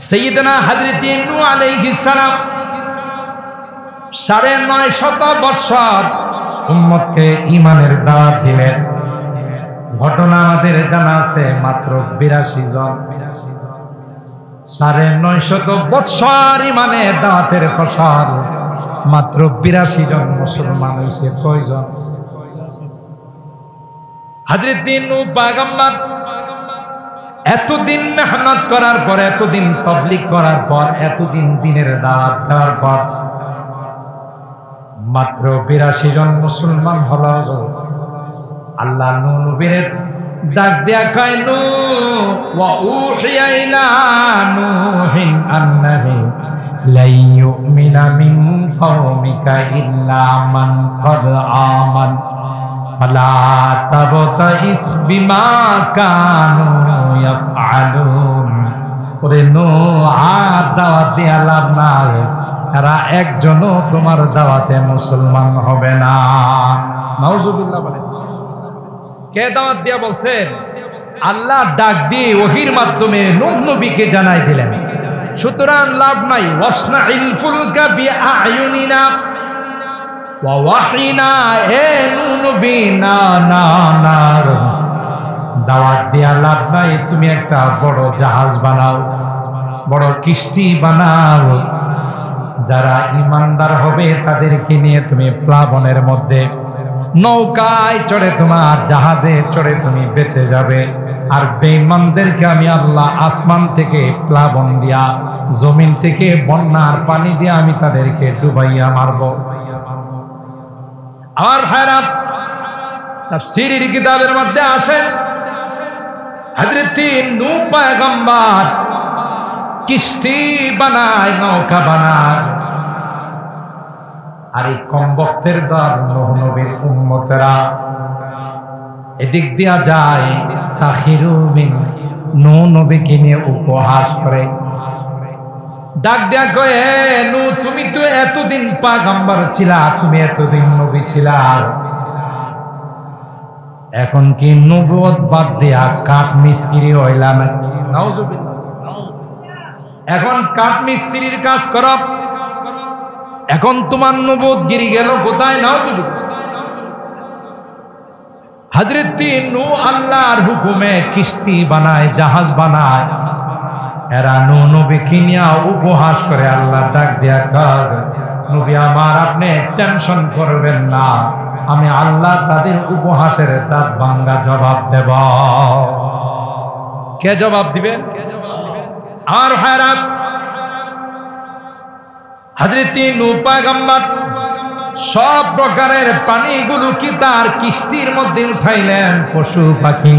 সাইয়্যিদনা হযরত নূহ আলাইহিস সালাম ৯৫০ বছর উম্মতকে ঈমানের দাওয়াত দিলেন। ঘটনা আমাদের জানা আছে মাত্র ৮২ জন। ৯৫০ বছর ঈমানের দাওয়াতের ফসল মাত্র ৮২ জন মুসলমান হয়েছে। কয়জন? হযরত নূহ পয়গম্বর এতদিন মেহনত করার পর, এতদিন তাবলীগ করার পর, এতদিন দ্বীনের দাওয়াত দেওয়ার পর মাত্র ৮২ জন মুসলমান হলো। আল্লাহ নূহ নবীর ডাক দেয়া কয়, নূহ ওয়া উহিয়া ইলা নূহিন আন্নাহু লা ইউমিনা মিন কওমিকা ইল্লা মান ক্বাদ আমান ফালা তাবতাইস বিমা কানু ইয়াফআলুন। ওরে নূহ, আর দাওয়াত দিয়া লাভ নাই, এরা একজনও তোমার দাওয়াতে মুসলমান হবে না। নাউজুবিল্লাহ বলে। কে দাওয়াত দিয়া বলছেন? আল্লাহ ডাক দিয়ে ওহীর মাধ্যমে নূহ নবীকে জানাই দিলেন। সুতরাং লাভ নাই। ওয়াসনাইল ফুলকা বিআয়ুনিনা ওয়া ওয়াহিনা। এ নূহ নবী, না না না, দাওয়াত দিয়া লাভ নাই। তুমি একটা বড় জাহাজ বানাও, বড় কিস্তি বানাও। যারা ইমানদার হবে তাদেরকে নিয়ে তুমি প্লাবনের মধ্যে নৌকায় চড়ে, তোমার জাহাজে চড়ে তুমি বেঁচে যাবে। আর বেঈমানদেরকে আমি আল্লাহ আসমান থেকে প্লাবন দিয়া, জমিন থেকে বন্যার পানি দিয়ে আমি তাদেরকে ডুবাইয়া মারব। আমার ভাইরা, তাফসীরের কিতাবের মধ্যে আসে হযরত নূহ পয়গম্বর কিস্তি বানায়, নৌকা বানায়। আর এই কমবক্তের দল নূহ নবীর উম্মতেরা এদিক দিয়া যায়, সাখিরু মিন, নূহ নবীকে নিয়ে উপহাস করে। ডাক দেয়া কয়ে, নূহ তুমি তো এতদিন পয়গম্বর ছিলা, তুমি এতদিন নবী ছিলা, এখন কি নবুয়ত বাদ দিয়া কাঠ মিস্ত্রি হইলা না? নাউজুবিল্লাহ। এখন কাঠ মিস্ত্রির কাজ করো, এখন তোমার নবুয়ত গিরি গেল কোথায়? নাউজুবিল্লাহ। হযরত নূহ আল্লাহর হুকুমে কিস্তি বানায়, জাহাজ বানায়। এরা নূহ নবীকে নিয়ে উপহাস করে। আল্লাহ ডাক দিয়া কয়, নবী আমার, আপনি টেনশন করবেন না, আমি আল্লাহ তাদের উপহাসের দাঁত ভাঙ্গা জবাব দেব। কে জবাব দিবেন? আর ভাইরা, হযরত নূহ পয়গম্বর সব প্রকারের পানিগুলো কি তার কিস্তির মধ্যে উঠাইলেন। পশু পাখি,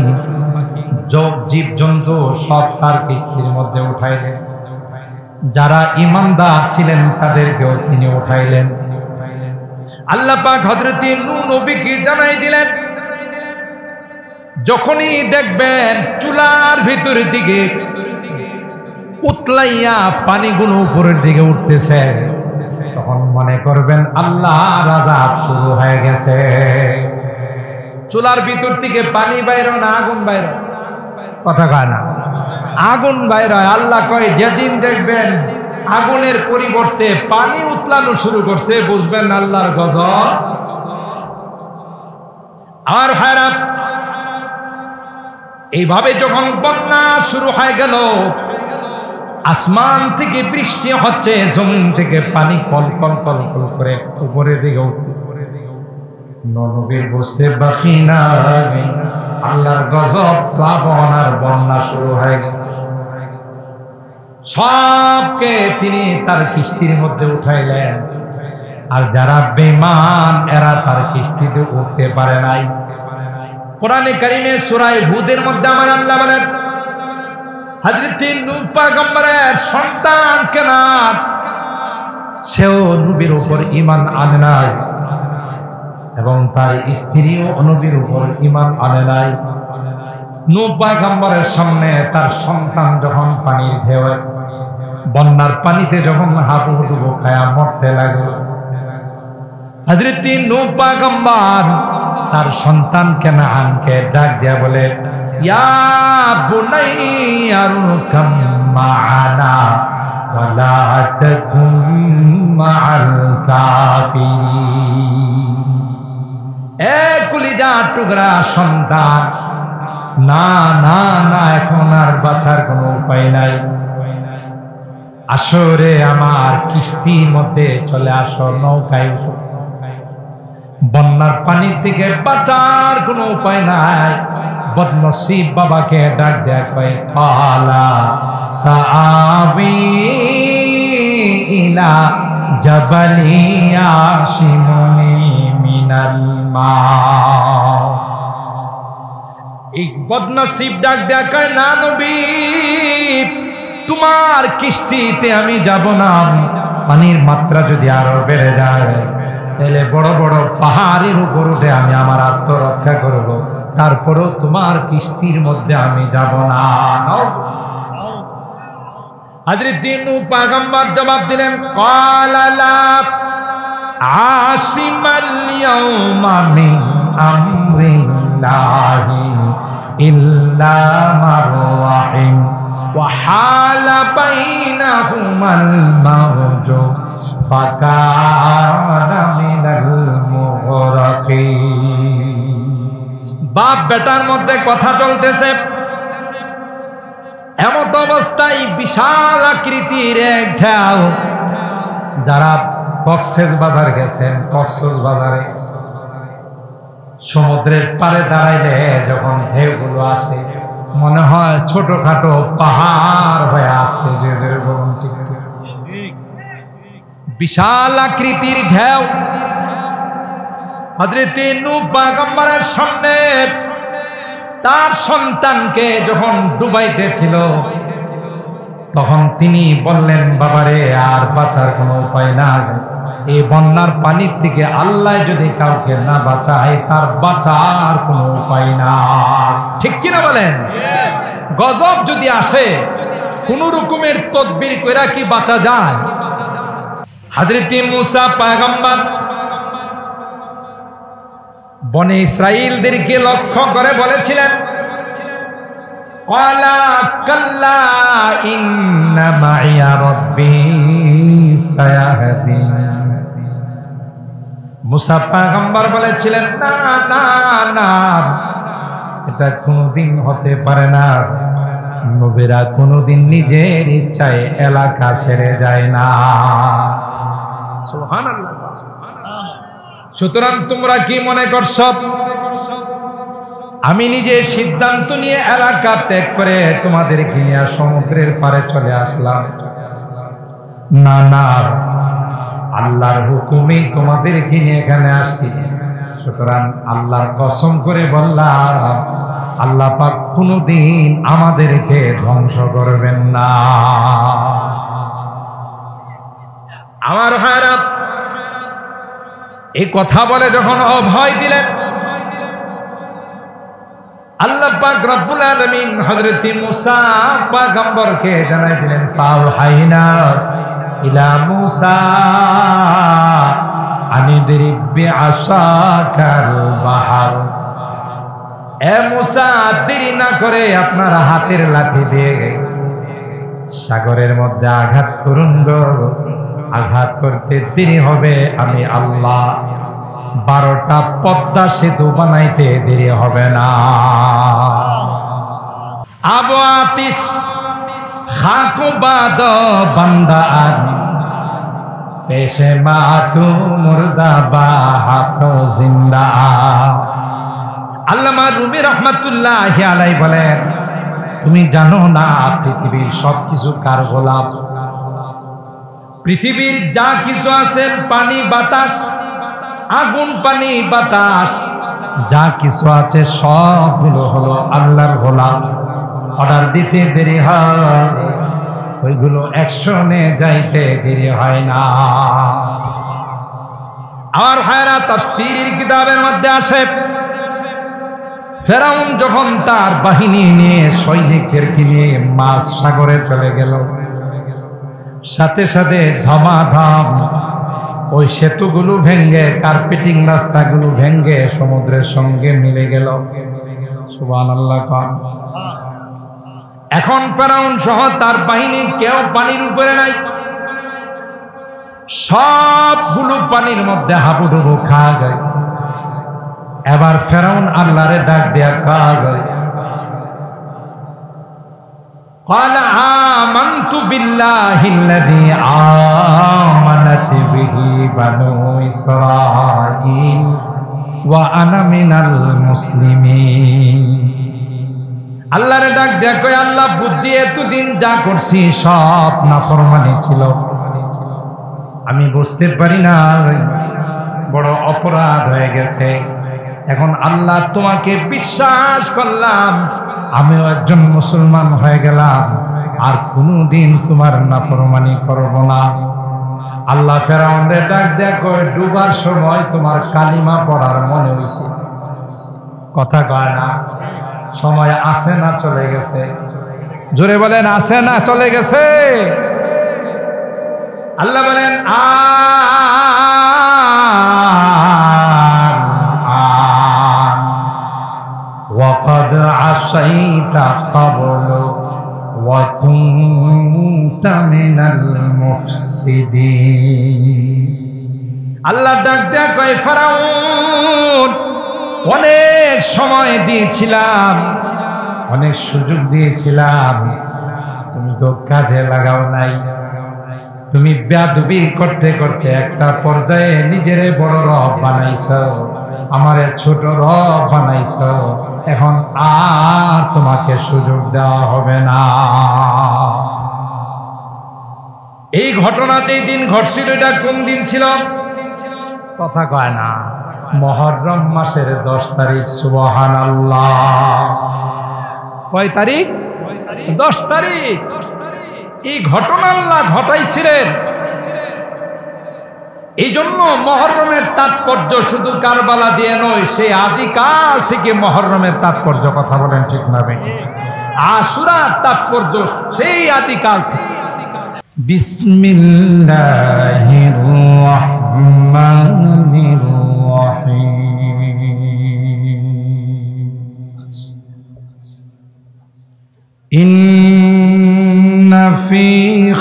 জীব জন্তু সব তার কিস্তির মধ্যে উঠাইলেন। যারা ঈমানদার ছিলেন তাদেরকেও তিনি উঠাইলেন। আল্লাহ পাক হযরত নূহ নবীকে জানাই দিলেন, যখনই দেখবেন চুলার ভিতর দিকে উতলাইয়া পানিগুলো উপরের দিকে উঠতেছে, তখন মনে করবেন আল্লাহর আযাব শুরু হয়ে গেছে। চুলার ভিতর থেকে পানি বাইর হয় না, আগুন বাইর হয়? কথা কয় না, আগুন বাইর হয়। আল্লাহ কয়, যেদিন দেখবেন আগুনের পরিবর্তে পানি উতলানো শুরু করছে, বুঝবেন আল্লাহর গজব। আমার ভাইরা, এইভাবে যখন বন্যা শুরু হয়ে গেল, আসমান থেকে বৃষ্টি হচ্ছে, জমিন থেকে পানি কল কল কল কল করে উপরের দিকে উঠতেছে। নবীর বুঝতে বাকি নাই, আল্লাহর গজব, প্লাবন আর বন্যা শুরু হয়ে গেছে। সবকে তিনি তার কিস্তির মধ্যে উঠাইলেন। আর যারা বেঈমান, এরা তার কিস্তিতে উঠতে পারে নাই। কোরআনে কারিমে সূরা হুদের মধ্যে আমার আল্লাহ বলেন, হযরত নূহ পয়গম্বরের সন্তান কেনান, সেও নবীর উপর ঈমান আনে নাই, এবং তার স্ত্রীও নবীর উপর ঈমান আনে নাই। নূহ পয়গম্বরের সামনে তার সন্তান যখন পানির ঢেউয়ে, বন্যার পানিতে যখন হাবুডুবু খায়া মরতে লাগলো, হযরত নূহ পয়গম্বর তার সন্তান কেনানকে ডাক দিয়া বলে, ইয়া বুনাইয়া আরকাম মা'ানা ওয়া লা তাকুন মা'আল কাফিরিন। এ কলিজা টুকরা সন্তান, না না না, এখন আর বাঁচার কোনো উপায় নাই। আসো রে আমার কিস্তির মধ্যে চলে আসো, নৌকায় উঠো। বন্যার পানি থেকে বাঁচার কোনো উপায় নাই। বদনসিব বাবাকে ডাক দেয়া কয়, কালা সাআবি ইলা জাবালি আশিমুনি মিনাল মা। এই বদনসিব ডাক দেয়া কয়, না নবী, তোমার কিস্তিতে আমি যাব না। পানির মাত্রা যদি আরো বেড়ে যায় তাহলে বড় বড় পাহাড়ের উপর উঠে আমি আমার আত্মরক্ষা করব, তারপরেও তোমার কিস্তির মধ্যে আমি যাব না। হযরত নূহ পয়গম্বর জবাব দিলেন, ক্বালা লা আশিমাল ইয়াওমা মিন আমরিল্লাহি ইল্লা মান রাহিম ওয়া হালা বাইনাহুমাল মাওজু ফাকানা মিনাল মুগরাকিন। বাপ বেটার মধ্যে কথা চলতেছে, এমত অবস্থায় বিশাল আকৃতির এক ঢেউ। যারা কক্সেস বাজার গেছেন, কক্সেস বাজারে সমুদ্রের পাড়ে দাঁড়াইলে যখন ঢেউগুলো আসে মনে হয় ছোটখাটো পাহাড় হয়ে আসতেছে, যেরকম ঠিক বিশাল আকৃতির ঢেউ হযরত নূহ পয়গম্বরের সামনে তার সন্তানকে যখন ডুবাইতেছিল তখন তিনি বললেন, বাবারে আর বাঁচার কোনো উপায় নাই। এই বন্যার পানির থেকে আল্লাহ যদি কাউকে না বাঁচায় তার বাঁচার কোনো উপায় না। ঠিক কিনা বলেন? গজব যদি আসে কোন রকমের তদবির কইরা কি বাঁচা যায়? হযরত মূসা পয়গম্বর বনে ইসরাইলদেরকে লক্ষ্য করে বলেছিলেন, ক্বালা কাল্লা ইন্না মাইয়া রাব্বী সায়াহদিন। মূসা পয়গম্বর বলেছিলেন, না না না, এটা কোনোদিন হতে পারে না। নবীরা কোনোদিন নিজের ইচ্ছায় এলাকা ছেড়ে যায় না। সুবহানাল্লাহ। সুতরাং তোমরা কি মনে করছো আমি নিজে সিদ্ধান্ত নিয়ে এলাকা ত্যাগ করে তোমাদেরকে নিয়ে সমুদ্রের পারে চলে আসলাম? না না, আল্লাহর হুকুমেই তোমাদেরকে নিয়ে এখানে আসছি। সুতরাং আল্লাহর কসম করে বললাম, আল্লাহ পাক কোনদিন আমাদেরকে ধ্বংস করবেন না। আমার ভাইরা, এই কথা বলে যখন অভয় দিলেন, আল্লাহ পাক রব্বুল আলামিন হযরত মূসা পয়গম্বরকে জানাই দিলেন, ফাওহাইনা ইলা মূসা আনিদরিব বিআসাকাল বাহর। এ মূসা, দেরি না করে আপনার হাতের লাঠি দিয়ে সাগরের মধ্যে আঘাত করুন গো। আঘাত করতে দেরি হবে, আমি আল্লাহ 12টা পদ্মা সেতু বানাইতে দেরি হবে না। আবু আতিশ খাকু বাদ বান্দা পেশে মা তু মুর্দা বা হাত জিন্দা। আল্লামা রুমি রহমাতুল্লাহি আলাইহি বলেন, তুমি জানো না পৃথিবীর সবকিছু কার গোলাম? পৃথিবীর যা কিছু আছে, পানি বাতাস, আগুন পানি বাতাস, যা কিছু আছে সবগুলো হলো আল্লাহর গোলাম। অর্ডার দিতে দেরি হয়, ওইগুলো অ্যাকশনে যাইতে দেরি হয় না। আমার ভাইরা, তাফসীরের কিতাবের মধ্যে আসে, ফেরাউন যখন তার বাহিনী নিয়ে সৈনিকদেরকে নিয়ে মাঝ সাগরে চলে গেল, সাথে সাথে ধমাধম ওই সেতুগুলো ভেঙ্গে, কার্পেটিং রাস্তাগুলো ভেঙ্গে সমুদ্রের সঙ্গে মিলে গেল। সুবহানাল্লাহ। এখন ফেরাউন সহ তার বাহিনী কেউ পানির উপরে নাই, সবগুলো পানির মধ্যে হাবুডুবু খাওয়া যায়। এবার ফেরাউন আল্লাহরে ডাক দেয়া কাগায়, قال آمنت بالله الذي آمنت به بنو إسرائيل وأنا من المسلمين। আল্লাহরে ডাক দেয়া কই, আল্লাহ বুঝি এতদিন যা করছি সব নাফরমানি ছিল, আমি বুঝতে পারি না, বড় অপরাধ হয়ে গেছে। এখন আল্লাহ তোমাকে বিশ্বাস করলাম, আমিও একজন মুসলমান হয়ে গেলাম, আর কোনদিন তোমার নাফরমানি করব না। আল্লাহ ফেরাউনের ডাক দেয়া কয়, ডুবার সময় তোমার কালিমা পড়ার মনে হইছে? কথা কয় না, সময় আছে না চলে গেছে? জোরে বলেন, আছে না চলে গেছে? আল্লাহ বলেন وقد عصيت قبل وكنت من المفسدين। আল্লাহ ডাক দেয়া কয়, ফেরাউন অনেক সময় দিয়েছিলাম, অনেক সুযোগ দিয়েছিলাম, তুমি তো কাজে লাগাও নাই। তুমি বেয়াদবি করতে করতে একটা পর্যায়ে নিজেরে বড় রব বানাইছো, আমারে ছোট রব বানাইছো, এখন আর তোমাকে সুযোগ দেওয়া হবে না। এই ঘটনা যেই দিন ঘটছিল, এটা কোন দিন ছিল? কথা কয় না, মুহররম মাসের 10 তারিখ। সুবহানাল্লাহ। কয় তারিখ? 10 তারিখ। এই ঘটনা আল্লাহ ঘটাইছিলেন। এই জন্য মুহররমের তাৎপর্য শুধু কারবালা দিয়ে নয়, সেই আদিকাল থেকে মুহররমের তাৎপর্য, কথা বলেন ঠিক না বেটি? আশুরার তাৎপর্য সেই আদিকাল থেকে। বিসমিল্লাহির রহমানির রহিম। ইন্না ফি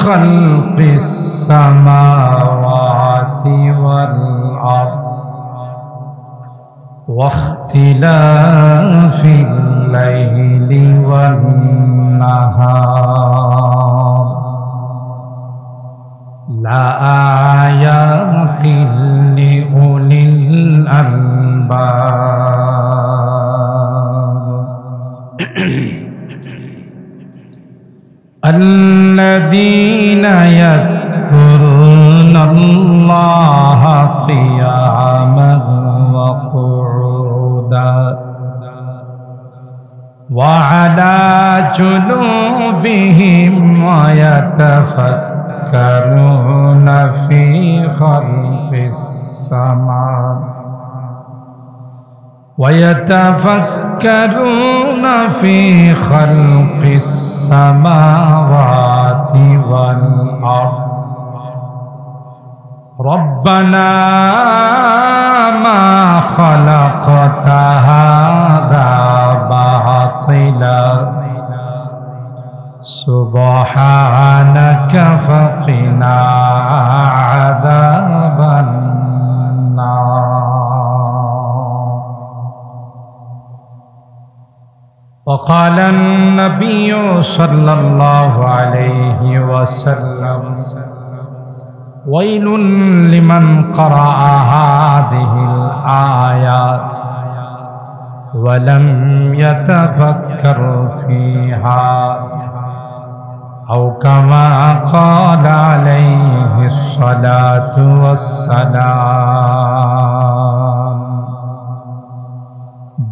খালকিস সামাওয়াতি ওয়াল আরদ ওয়াখতিলাফিল লাইলি ওয়ান নাহার লাআয়াতিন লিউলিল আলবাব। الذين يذكرون الله قياما وقعودا وعلى جنوبهم ويتفكرون في خلق السماوات ويتفكرون في خلق السماوات والأرض ربنا ما خلقت هذا باطلا سبحانك فقنا عذاب النار. وقال النبي صلى الله عليه وسلم ويل لمن قرأ هذه الآيات ولم يتفكر فيها أو كما قال عليه الصلاة والسلام.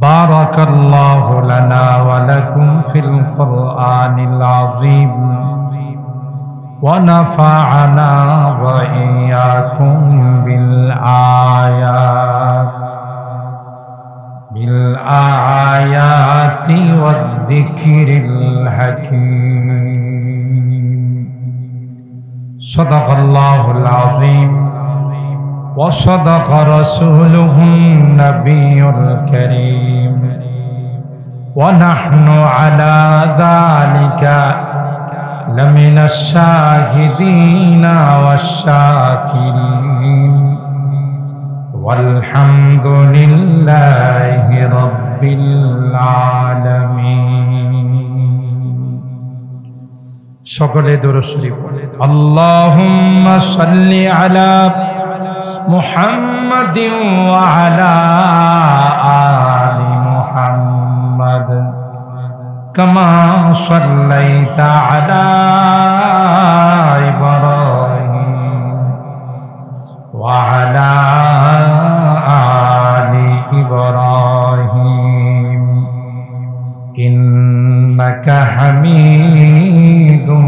بارك الله لنا ولكم في القرآن العظيم ونفعنا وإياكم بالآيات والذكر الحكيم. صدق الله العظيم وصدق رسوله النبي الكريم ونحن على ذلك لمن الشاهدين والشاكرين والحمد لله رب العالمين সকলে দরুদ শরীফ আল্লাহুম্মা সাল্লি আলা মুহাম্মাদিন ওয়া আলা আলি মুহাম্মাদ কামা সাল্লাইতা আলা ইব্রাহিম ওয়া আলা আলি ইব্রাহিম ইন্নাকা হামিদুম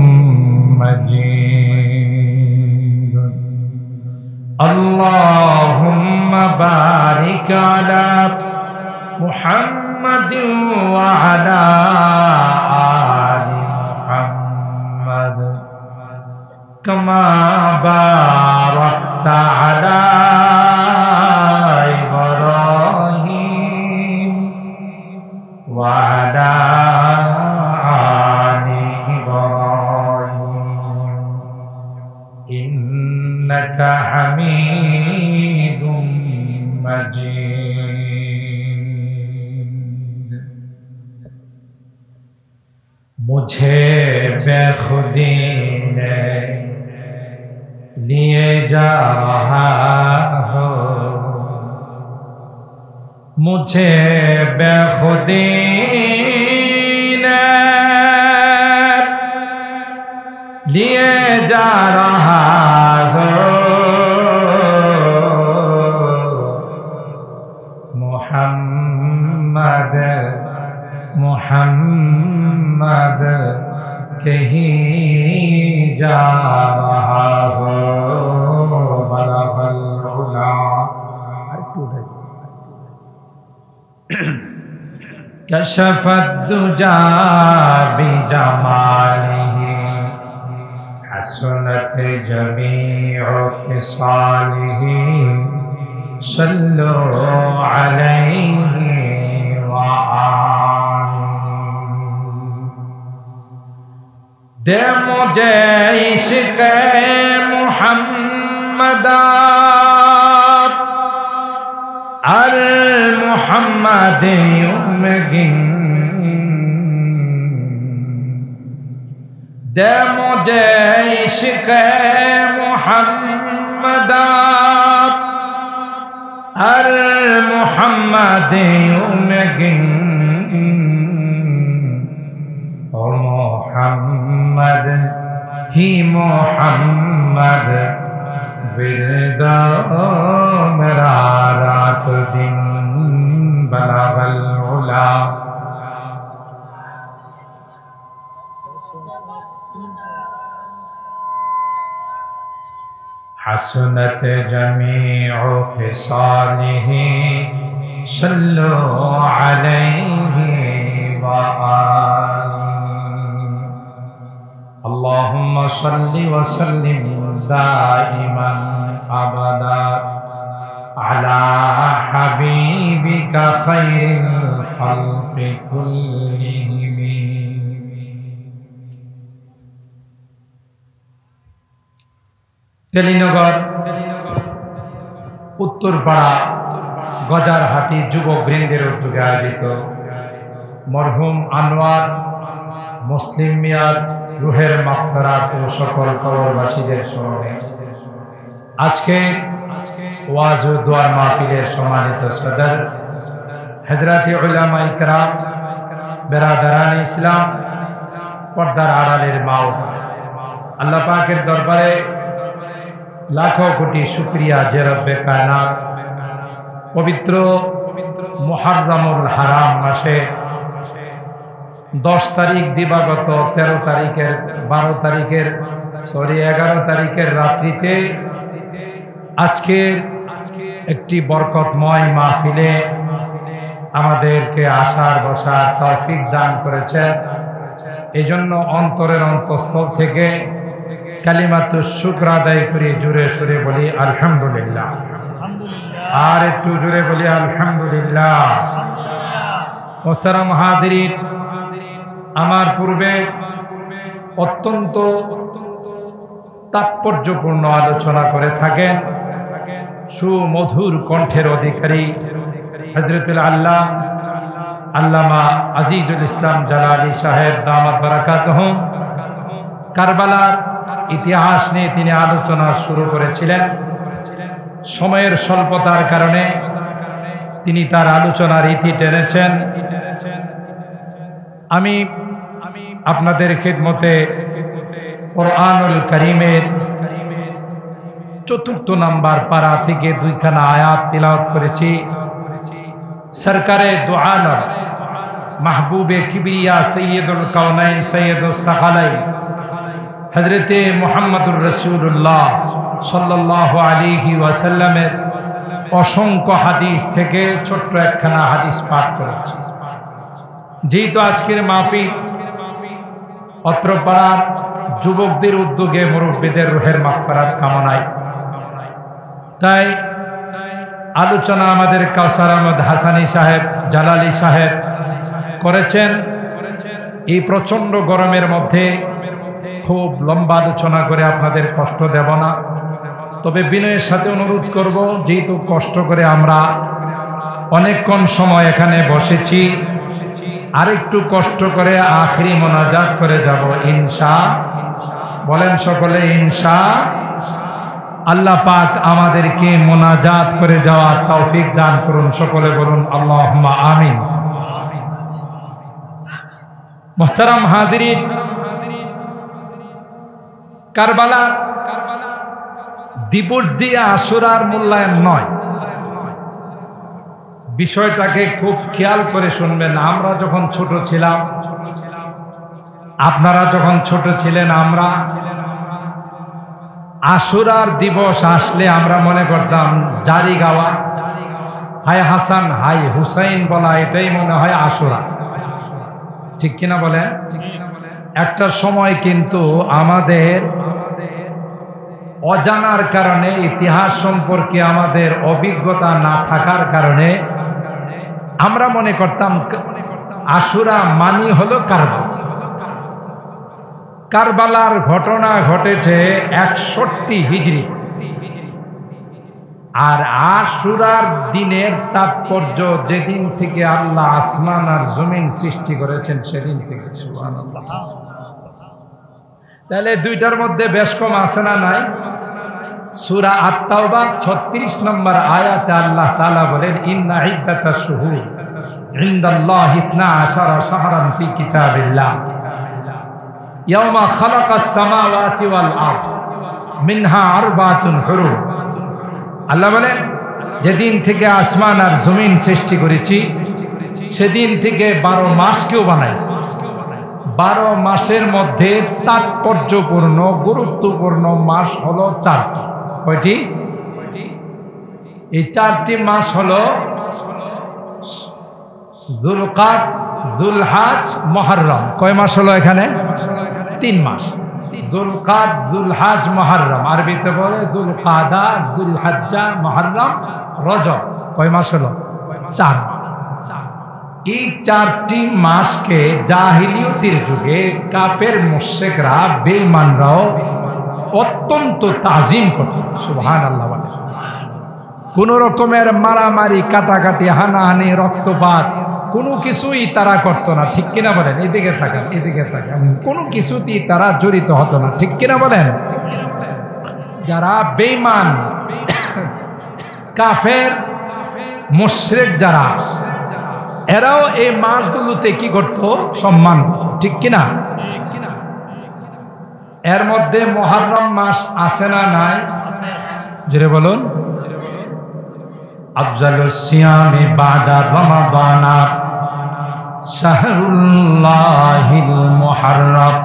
মাজিদ আল্লাহুম্মা বারিক আলা মুহাম্মাদিন ওয়া আলা আলি মুহাম্মাদ কামা বারাকতা আলা ইব্রাহিম ওয়া আলা আলি ইব্রাহিম ইন্নাকা হামিদুম মাজিদ मुझे बेखुदी ने लिए जा रहा हो मुझे बेखुदी ने लिए जा रहा हो मोहम्मद मोहम्मद कहीं जा रहा हो बलगल उला कशफत दुजा बिजमालिही हसनत जमीउ खिसालिही सल्लु अलैहि व दे मुझे इश्क़ मुहम्मद अल मुहम्मद उम्मगिन दे मुझे इश्क़ मुहम्मद अल मुहम्मद उम्मगिन मोहम्मद ही मोहम्मद बिरदा मेरा रात दिन बलगल उला हसनत जमीउ खिसालिही सल्लु अलैहि व अल्लाहुम्मा सल्लि व सल्लिम दाइमन अबदा अला हबीबिका खैरिल खल्क़ि कुल्लिहिम। তেলিনগর উত্তরপাড়া গজারহাটি যুবকবৃন্দের উদ্যোগে আয়োজিত মরহুম আনোয়ার মুসলিম মিয়ার রুহের মাগফিরাত ও সকল কবরবাসীদের স্মরণে আজকে ওয়াজ ও দোয়ার মাহফিলের সম্মানিত সদর হযরত উলামা ইকরাম বেরাদারানে ইসলাম পর্দার আড়ালের মা ও আল্লাহ পাকের দরবারে লাখো কোটি শুকরিয়া যে রব্বে কায়নাত পবিত্র মুহররমুল হারাম মাসে 10 তারিখ দিবাগত 13 তারিখের 12 তারিখের 11 তারিখের রাত্রিতে আজকের একটি বরকতময় মাহফিলে আমাদেরকে আসার বসার তৌফিক দান করেছেন। এজন্য অন্তরের অন্তঃস্থল থেকে কালিমাতু শুকর আদায় করে জোরে সুরে বলি আলহামদুলিল্লাহ। আর একটু জোরে বলি আলহামদুলিল্লাহ। মুহতারাম হাজিরিন, আমার পূর্বে অত্যন্ত তাৎপর্যপূর্ণ আলোচনা করে থাকেন সুমধুর কণ্ঠের অধিকারী হযরতুল আল্লামা আজিজুল ইসলাম জালালী সাহেব দামাত বারাকাতুহুম। কারবালার ইতিহাস নিয়ে তিনি আলোচনা শুরু করেছিলেন। সময়ের স্বল্পতার কারণে তিনি তার আলোচনার ইতি টেনেছেন। আমি আপনাদের খিদমতে কুরআনুল কারীমের ৪র্থ নাম্বার পারা থেকে 2খানা আয়াত তিলাওয়াত করেছি। সরকারে দু আলম মাহবুবে কিবরিয়া সৈয়দুল কাউনাইন সৈয়দুস সাকালাইন হযরতে মুহাম্মদুর রাসূলুল্লাহ সাল্লাল্লাহু আলাইহি ওয়াসাল্লামের অসংখ্য হাদিস থেকে ছোট্ট একখানা হাদিস পাঠ করেছি। যেহেতু আজকের মাহফিল অত্র পাড়ার যুবকদের উদ্যোগে মুরব্বীদের রুহের মাগফিরাত কামনায়, তাই আলোচনা আমাদের কাউসার আহমদ হাসানী সাহেব জালালী সাহেব করেছেন। এই প্রচন্ড গরমের মধ্যে খুব লম্বা আলোচনা করে আপনাদের কষ্ট দেব না, তবে বিনয়ের সাথে অনুরোধ করব, যেহেতু কষ্ট করে আমরা অনেকক্ষণ সময় এখানে বসেছি, আরেকটু কষ্ট করে আখেরি মোনাজাত করে যাব বলেন সকলে আল্লাহ পাক আমাদেরকে মোনাজাত করে যাওয়ার তৌফিক দান করুন। সকলে বলুন আল্লাহুম্মা আমিন। মুহতারাম হাজিরিন, কারবালা দিবস দিয়ে আশুরার মূল্যায়ন নয়। বিষয়টাকে খুব খেয়াল করে শুনবেন। আমরা যখন ছোট ছিলাম, আপনারা যখন ছোট ছিলেন, আমরা আশুরার দিবস আসলে আমরা মনে করতাম জারি গাওয়া, হায় হাসান হাই হুসাইন বলা, এটাই মনে হয় আশুরা। ঠিক কিনা বলেন? একটা সময় কিন্তু আমাদের অজানার কারণে, ইতিহাস সম্পর্কে আমাদের অভিজ্ঞতা না থাকার কারণে আমরা মনে করতাম আশুরা মানি হলো কারবালা। কারবালার ঘটনা ঘটেছে 61 হিজরি, আর আশুরার দিনের তাৎপর্য যেদিন থেকে আল্লাহ আসমান আর জমিন সৃষ্টি করেছেন সেদিন থেকে। সুবহানাল্লাহ। তাহলে দুইটার মধ্যে বেশ কম আছে না নাই? সূরা আত-তাওবা 36 নম্বর আয়াতে আল্লাহ তাআলা বলেন, ইন্না ইদ্দাতাশ শুহুর ইনদাল্লাহি 12 শাহরান ফি কিতাবিল্লাহ ইয়াওমা খালাকাস সামাওয়াতি ওয়াল আরদ মিনহা আরবাতুন হুরুম। আল্লাহ বলেন, যেদিন থেকে আসমান আর জমিন সৃষ্টি করেছি সেদিন থেকে 12 মাসকেও বানাইছি। 12 মাসের মধ্যে তাৎপর্যপূর্ণ গুরুত্বপূর্ণ মাস হলো 4টি। কয়টি? এই 4টি মাস হলো যুলকাদ, যুলহাজ, মুহররম। কয় মাস হলো এখানে? 3 মাস। যুলকাদ, যুলহাজ, মুহররম। আরবিতে বলে যুলকাদা, যুলহাজ্জা, মুহররম, রজব। কয় মাস হলো? 4 মাস। এই 4টি মাসকে জাহিলিয়তের যুগে কাফের মুশরিকরা, বেঈমানরাও অত্যন্ত তাজিম করত। সুবহানাল্লাহ। কোন রকমের মারামারি, কাটাকাটি, হানাহানি, রক্তপাত কোনো কিছুই তারা করতো না। ঠিক কিনা বলেন? এদিকে থাকেন, এদিকে থাকেন। কোনো কিছুতেই তারা জড়িত হতো না। ঠিক কিনা বলেন? যারা বেঈমান, কাফের, মুশরিক যারা, এরাও এই মাসগুলোতে কি করত? সম্মান করত। ঠিক কিনা? এর মধ্যে মুহররম মাস আছে না নাই? জোরে বলুন। আফজালুস সিয়ামি বাদা রমাদান শাহরুল্লাহিল মুহররম।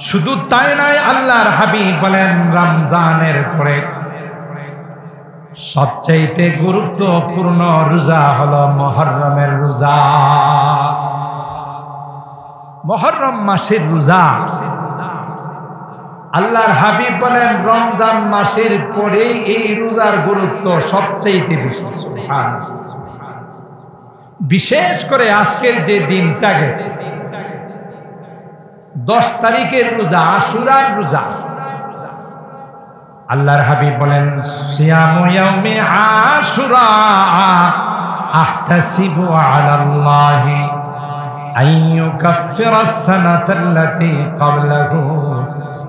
শুধু তাই নয়, আল্লাহর হাবিব বলেন রমজানের পরে সবচাইতে গুরুত্বপূর্ণ রোজা হলো মুহররমের রোজা। মুহররম মাসের রোজা আল্লাহর হাবিব বলেন রমজান মাসের পরে এই রোজার গুরুত্ব সবচাইতে বেশি। সুবহানাল্লাহ। বিশেষ করে আজকের যে দিনটা গেছে 10 তারিখের রোজা, আশুরার রোজা, আল্লাহর হাবিব বলেন সিয়ামু ইয়াউমি আশুরা আহতাসিবু আলাল্লাহি আইয়ুকাফিরাস সানাতাল্লাতী ক্বাবলাহু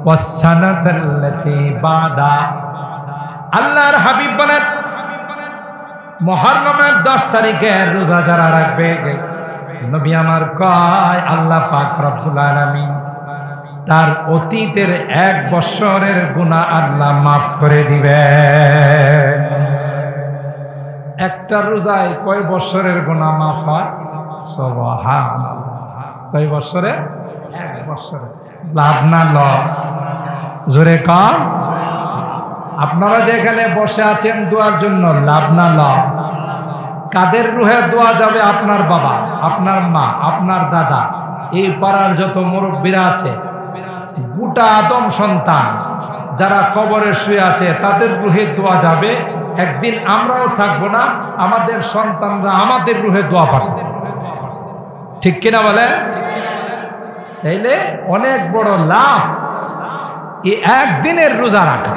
ওয়াস সানাতাল্লাতী বাদা। আল্লাহর হাবিব বলেন মুহররমের 10 তারিখে রোজা যারা রাখবে, নবী আমার কয় আল্লাহ পাক রব্বুল আলামিন তার অতীতের 1 বছরের গুনাহ আল্লাহ মাফ করে দিবে। একটা রোজায় কয় বছরের গুনাহ মাফ হয়? সুবহানাল্লাহ। কয় বছরে? 1 বছরে। লাভ না লস? জোরে কর। আপনারা যেখানে বসে আছেন দোয়ার জন্য, লাভ না লস? কাদের রুহে দোয়া যাবে? আপনার বাবা, আপনার মা, আপনার দাদা, এই পাড়ার যত মুরব্বীরা আছে, গোটা আদম সন্তান যারা কবরে শুয়ে আছে তাদের রুহে দোয়া যাবে। একদিন আমরাও থাকবো না, আমাদের সন্তানরা আমাদের রুহে দোয়া পাঠাবে। ঠিক কিনা বলে? তাইলে অনেক বড় লাভ এই একদিনের রোজা রাখা।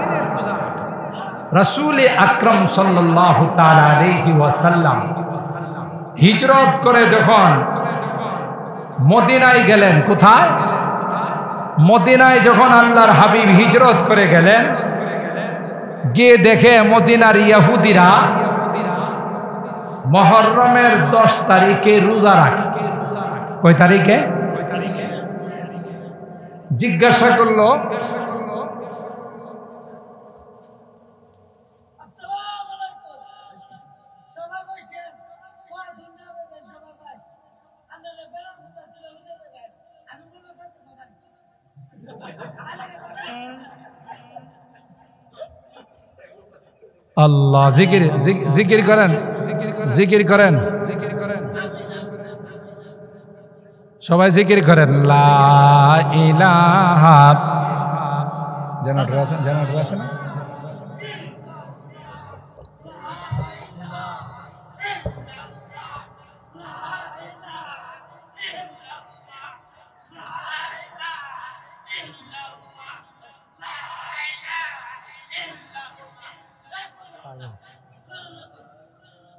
রাসূল আকরাম সাল্লাল্লাহু তাআলা আলাইহি ওয়াসাল্লাম হিজরত করে যখন মদিনায় গেলেন, কোথায়? মদিনায় যখন আল্লাহর হাবিব হিজরত করে গেলেন, গিয়ে দেখে মদিনার ইহুদিরা মুহররমের 10 তারিখে রোজা রাখে। কয় তারিখে? জিজ্ঞাসা করলো আল্লাহ, জিকির জিকির করেন, জিকির করেন, সবাই জিকির করেন। লা ইলাহা, জেনারেটর আছে, জেনারেটর আছে না?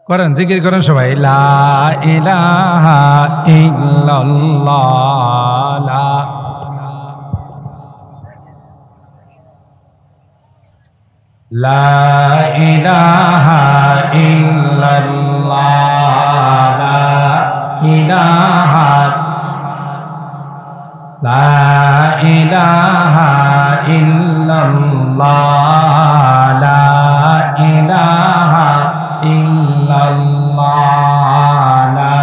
করেন, জিকির করেন সবাই। লা ইলাহা ইল্লাল্লাহ, লা ইলাহা ইল্লাল্লাহ, লা ইলাহা ইল্লাল্লাহ, লা ইলাহা ইল্লাল্লাহ, লা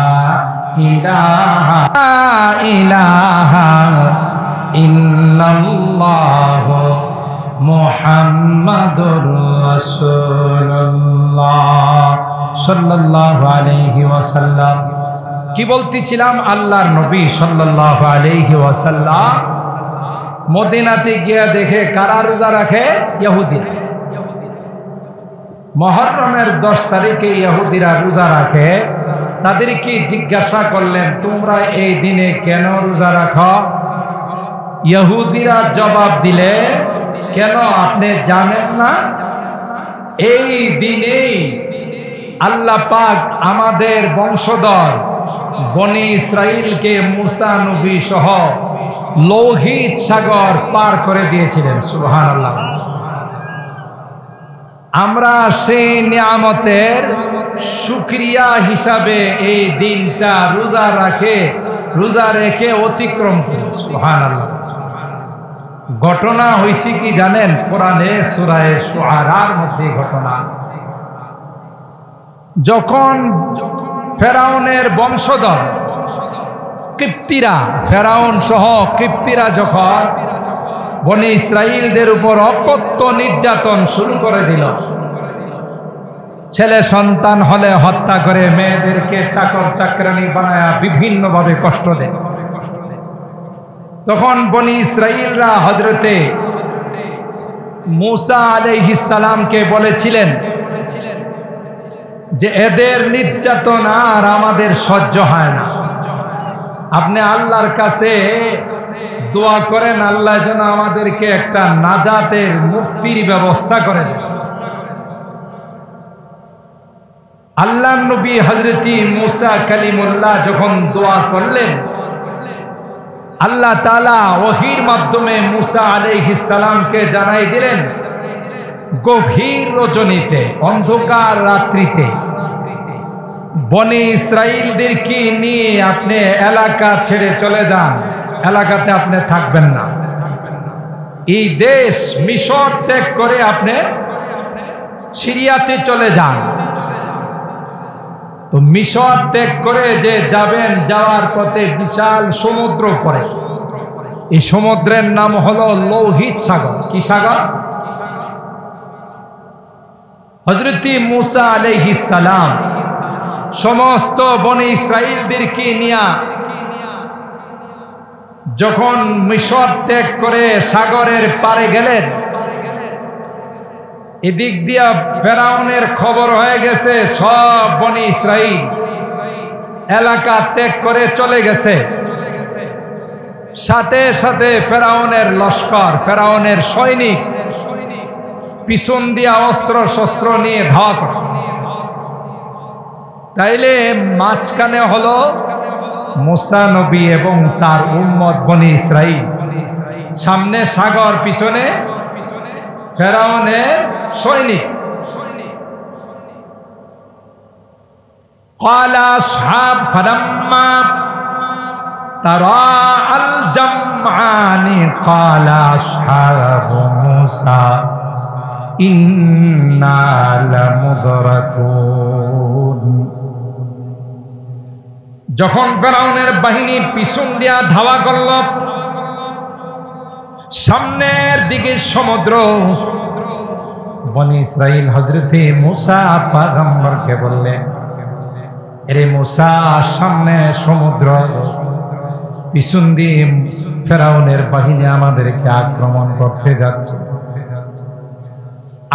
ইলাহা ইল্লাল্লাহ, মুহাম্মাদুর রাসূলুল্লাহ সাল্লাল্লাহু আলাইহি ওয়াসাল্লাম। কি বলতেছিলাম? আল্লাহর নবী সাল্লাল্লাহু আলাইহি ওয়াসাল্লাম মদিনাতে গিয়ে দেখে কারা রোজা রাখে? ইহুদি। মুহররমের 10 তারিখে ইহুদিরা রোজা রাখে। তাদেরকে জিজ্ঞাসা করলেন, তোমরা এই দিনে কেন রোজা রাখো? ইহুদিরা জবাব দিলে, কেন আপনি জানেন না? এই দিনেই আল্লাহ পাক আমাদের বংশধর বনি ইসরাইলকে মুসা নবী সহ লোহিত সাগর পার করে দিয়েছিলেন। সুবহানাল্লাহ। আমরা সেই নিয়ামতের শুকরিয়া হিসাবে এই দিনটা রোজা রেখে অতিক্রম করি। সুবহানাল্লাহ। ঘটনা হয়েছে কি জানেন? কোরআনে সূরা শুআরার মধ্যে ঘটনা। যখন ফেরাউনের বংশধর কিপ্তিরা, ফেরাউন সহ কিপ্তিরা যখন বনি ইসরাইলদের উপর অকথ্য নির্যাতন শুরু করে দিল, ছেলে সন্তান হলে হত্যা করে, মেয়েদেরকে চাকর চাকরানি বানায়া বিভিন্নভাবে কষ্ট দেয়, তখন বনি ইসরাইলরা হযরতে মুসা আলাইহিস সালামকে বলেছিলেন, যে এদের নির্যাতন আর আমাদের সহ্য হয় না। আপনি আল্লাহর কাছে দোয়া করেন, আল্লাহ যেন আমাদেরকে একটা নাজাতের মুক্তির ব্যবস্থা করে দেন। আল্লাহর নবী হযরত মুসা কালিমুল্লাহ যখন দোয়া করলেন, আল্লাহ তাআলা ওহীর মাধ্যমে মুসা আলাইহিস সালামকে জানাই দিলেন, গভীর রজনীতে, অন্ধকার রাত্রিতে বনি ইসরাইলদেরকে নিয়ে আপনি এলাকা ছেড়ে চলে যান, এলাকাতে আপনি থাকবেন না। এই দেশ মিশর ত্যাগ করে আপনি সিরিয়াতে চলে যান। তো মিশর ত্যাগ করে যে যাবেন, যাওয়ার পথে বিশাল সমুদ্র পড়ে। এই সমুদ্রের নাম হলো লোহিত সাগর। কি সাগর? হযরত মুসা আলাইহিস সালাম সমস্ত বনি ইসরাইলদেরকে নিয়ে যখন মিশর ত্যাগ করে সাগরের পারে গেলেন, এদিক দিয়া ফেরাউনের খবর হয়ে গেছে সব বনি ইসরাইল এলাকা ত্যাগ করে চলে গেছে। সাথে সাথে ফেরাউনের লস্কর, ফেরাউনের সৈনিক পিছন দিয়া অস্ত্র শস্ত্র নিয়ে ধাওয়া করে। তাইলে মাঝখানে হলো মুসা নবী এবং তার উম্মত বনি ইসরাইল, সামনে সাগর, পিছনে ফেরাউনের সৈনিক। قال أصحاب فلما تراءى الجمعان قال أصحاب موسى إنا لمدركون। যখন ফেরাউনের বাহিনী পিছন দিয়া ধাওয়া করল, সামনের দিকে সমুদ্র, বনি ইসরাইল হযরত মুসা পয়গম্বরকে বললেন, এরে মুসা, সামনে সমুদ্র, পিছন দিয়ে ফেরাউনের বাহিনী আমাদেরকে আক্রমণ করতে যাচ্ছে।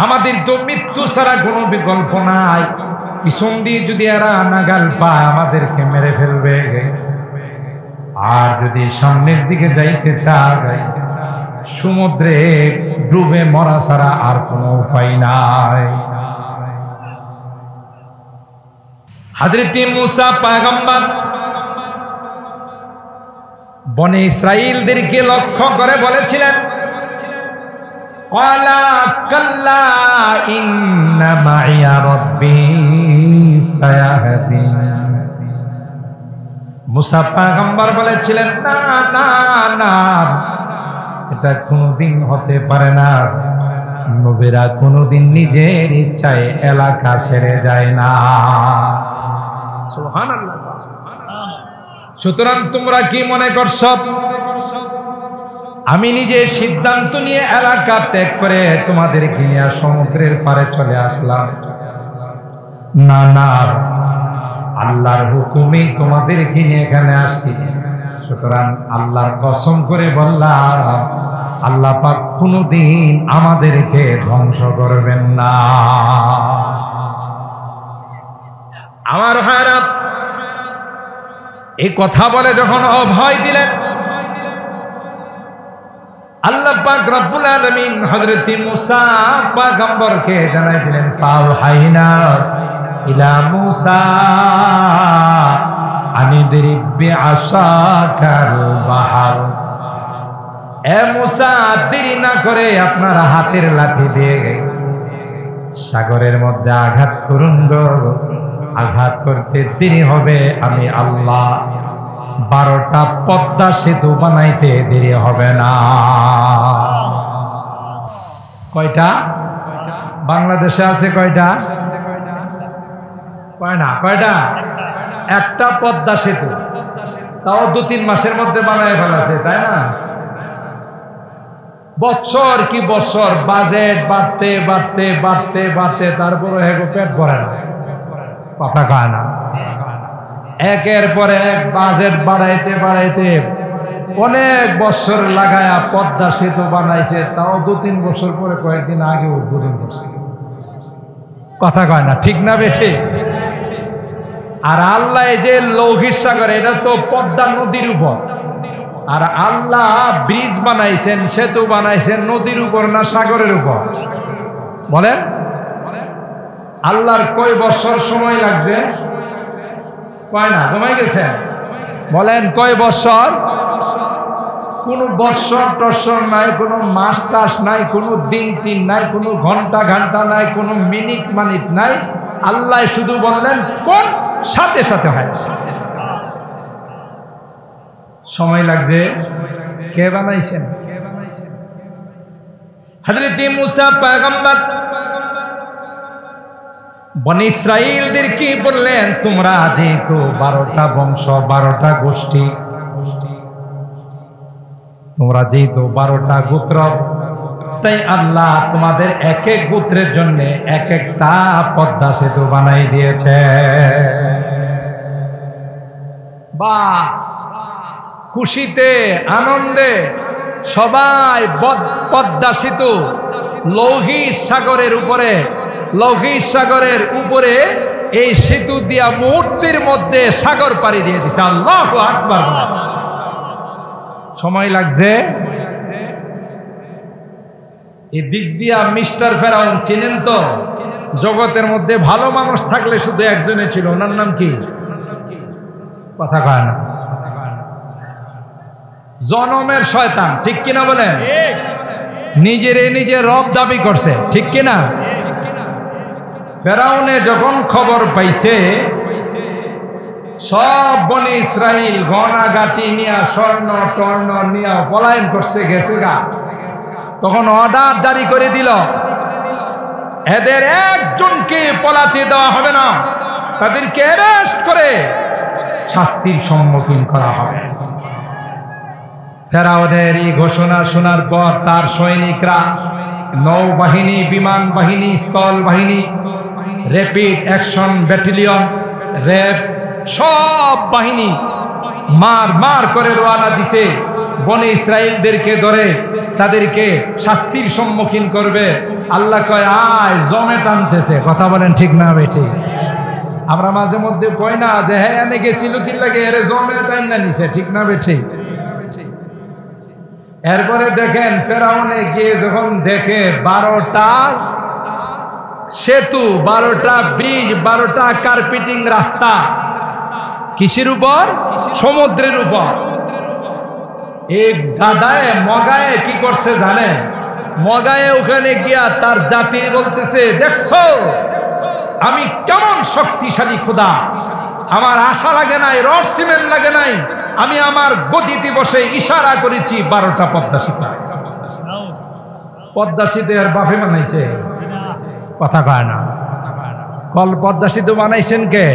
আমাদের তো মৃত্যু ছাড়া কোনো বিকল্প নাই। পিছন দিয়ে যদি এরা নাগাল পায় আমাদেরকে মেরে ফেলবে, আর যদি সামনের দিকে যাইতে চায় সমুদ্রে ডুবে মরা ছাড়া আর কোনো উপায় নাই। হযরত মুসা পয়গম্বর বনি ইসরাইলদেরকে লক্ষ্য করে বলেছিলেন, ক্বালা কাল্লা ইন্না মাইয়া রাব্বী সায়াহদিন। মুসা পয়গম্বর বলেছিলেন, না না না, এটা কোনোদিন হতে পারে না। নবীরা কোনোদিন নিজের ইচ্ছায় এলাকা ছেড়ে যায় না। সুবহানাল্লাহ। সুতরাং তোমরা কি মনে করছো আমি নিজে সিদ্ধান্ত নিয়ে এলাকা ত্যাগ করে তোমাদেরকে নিয়ে সমুদ্রের পারে চলে আসলাম? না না, আল্লাহর হুকুমে তোমাদেরকে নিয়ে এখানে আসি। সুতরাং আল্লাহর কসম করে বললাম, আল্লাহ পাক কোনদিন আমাদেরকে ধ্বংস করবেন না। আমার ভাইরা, এই কথা বলে যখন অভয় দিলেন, আল্লাহ পাক রব্বুল আলামিন হযরত মুসা পয়গম্বরকে জানাই দিলেন, ফাওহাইনা ইলা মুসা আনিদরিব বিআসাকাল বাহর। এ মুসা, দেরি না করে আপনার হাতের লাঠি দিয়ে সাগরের মধ্যে আঘাত করুন গো। আঘাত করতে দেরি হবে, আমি আল্লাহ 12টা পদ্মা সেতু বানাইতে দেরি হবে না। কয়টা বাংলাদেশে আছে? কয়টা? কয়টা? একটা পদ্মা সেতু, তাও 2-3 মাসের মধ্যে বানায় ফেলাছে, তাই না? বছর কি বছর বাজেট বাড়তে বাড়তে বাড়তে বাড়তে তারপরে হেগো পেট ভরে না, কথা কয় না। একের পরে এক বাজেট বাড়াইতে বাড়াইতে অনেক বছর লাগায়া পদ্মা সেতু বানাইছে, তাও 2-3 বছর পরে কয়েকদিন আগে উদ্বোধন করছে, কথা কয় না, ঠিক না বেঠে? আর আল্লাহ এই যে লৌহিক সাগর, এটা তো পদ্মা নদীর উপর, আর আল্লাহ ব্রিজ বানাইছেন, সেতু বানাইছেন নদীর উপর না সাগরের উপর? বলেন, আল্লাহর কয় বছর সময় লাগবে? কয় না, ঘুমাই গেছেন? বলেন কয় বছর? কোনো বৎসর টৎসর নাই, কোনো মাস টাস নাই, কোনো দিন টিন নাই, কোনো ঘন্টা ঘন্টা নাই, কোনো মিনিট মানিট নাই। আল্লাহ শুধু বললেন কোন, সাথে সাথে হয়। সময় লাগছে। কে বানাইছেন? হযরত মূসা পয়গম্বর বনি ইসরাইলদের কি বললেন, তোমরা যেহেতু 12টা বংশ, 12টা গোষ্ঠী, তোমরা যেহেতু 12টা গোত্র, তাই আল্লাহ তোমাদের এক এক গোত্রের জন্য এক একটা পদ্মা সেতু বানাই দিয়েছে। বাস খুশিতে আনন্দে সবাই পদ্মা সেতু লৌহিক সাগরের উপরে, লৌহিক সাগরের উপরে এই সেতু দিয়া মুহূর্তের মধ্যে সাগর পাড়ি দিয়ে দিছে। আল্লাহু আকবার। সময় লাগছে। এই দিক দিয়া মিস্টার ফেরাউন চিনেন তো? জগতের মধ্যে ভালো মানুষ থাকলে শুধু একজনে ছিল, ওনার নাম কি? কথা কয় না। জনমের শয়তান, ঠিক কিনা বলেন? নিজেরে নিজে রব দাবি করছে, ঠিক কিনা? ফেরাউনে যখন খবর পাইছে সব বনি ইসরাইল গনাগাটি নিয়া, স্বর্ণ টর্ণ নিয়া পলায়ন করছে, গেছে গা, তখন অর্ডার জারি করে দিল, এদের একজনকে পলাতে দেওয়া হবে না, তাদেরকে অ্যারেস্ট করে শাস্তির সম্মুখীন করা হবে। ফেরাউনের এই ঘোষণা শোনার পর তার সৈনিকরা, নৌবাহিনী, বিমান বাহিনী, স্থল বাহিনী, র্যাপিড অ্যাকশন ব্যাটালিয়ন, র্যাব, সব বাহিনী মার মার করে রওনা দিছে, বনে ইসরাইলদেরকে ধরে তাদেরকে শাস্তির সম্মুখীন করবে। আল্লাহ কয় আয় জমে টানতেছে। কথা বলেন ঠিক না বেঠিক? আমরা মাঝে মধ্যে কই না যে হ্যাঁ এনে গেছিল কি লাগে, এর জমে টান না নিছে, ঠিক না বেঠিক? এরপরে দেখেন ফেরাউনে গিয়ে যখন দেখে 12টা সেতু, 12টা ব্রিজ, 12টা কার্পেটিং রাস্তা, কিসের উপর? সমুদ্রের উপর। এই গাদায় মগায়ে কি করছে জানেন? মগায়ে ওখানে গিয়া তার জাতি বলতেছে, দেখছো আমি কেমন শক্তিশালী খোদা, আমার আশা লাগে নাই, রড সিমেন্ট লাগে নাই, আমি আমার গদিতে বসে ইশারা করেছি 12টা পদ্মা সেতু। পদ্মা সেতু আর বাপে বানাইছে? কথা কয় না। কল পদ্মা সেতু বানাইছেন কে?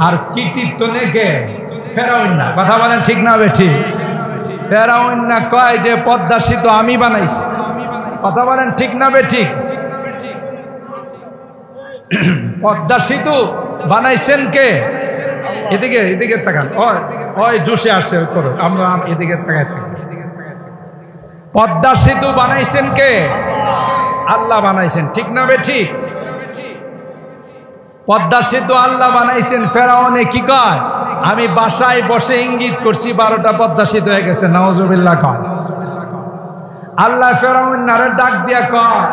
আর কৃতিত্ব নেই কে? ফেরাউন না। কথা বলেন ঠিক না বেঠিক? ফেরাউন না কয় যে পদ্মা সেতু আমি বানাইছি। কথা বলেন ঠিক না বেঠিক? পদ্মা সেতু বানাইছেন কে? এদিকে এদিকে তাকান, ওই জোশে আসছে, করো, আমরা এদিকে তাকাই থাকি। পদ্মা সেতু বানাইছেন কে? আল্লাহ বানাইছেন, ঠিক না বেঠিক? পদ্মা সেতু আল্লাহ বানাইছেন। ফেরাউনে কি কয়? আমি বাসায় বসে ইঙ্গিত করছি 12টা পদ্মা সেতু হয়ে গেছে। নাউজুবিল্লাহ কয়। আল্লাহ ফেরাউন নারে ডাক দিয়া কয়,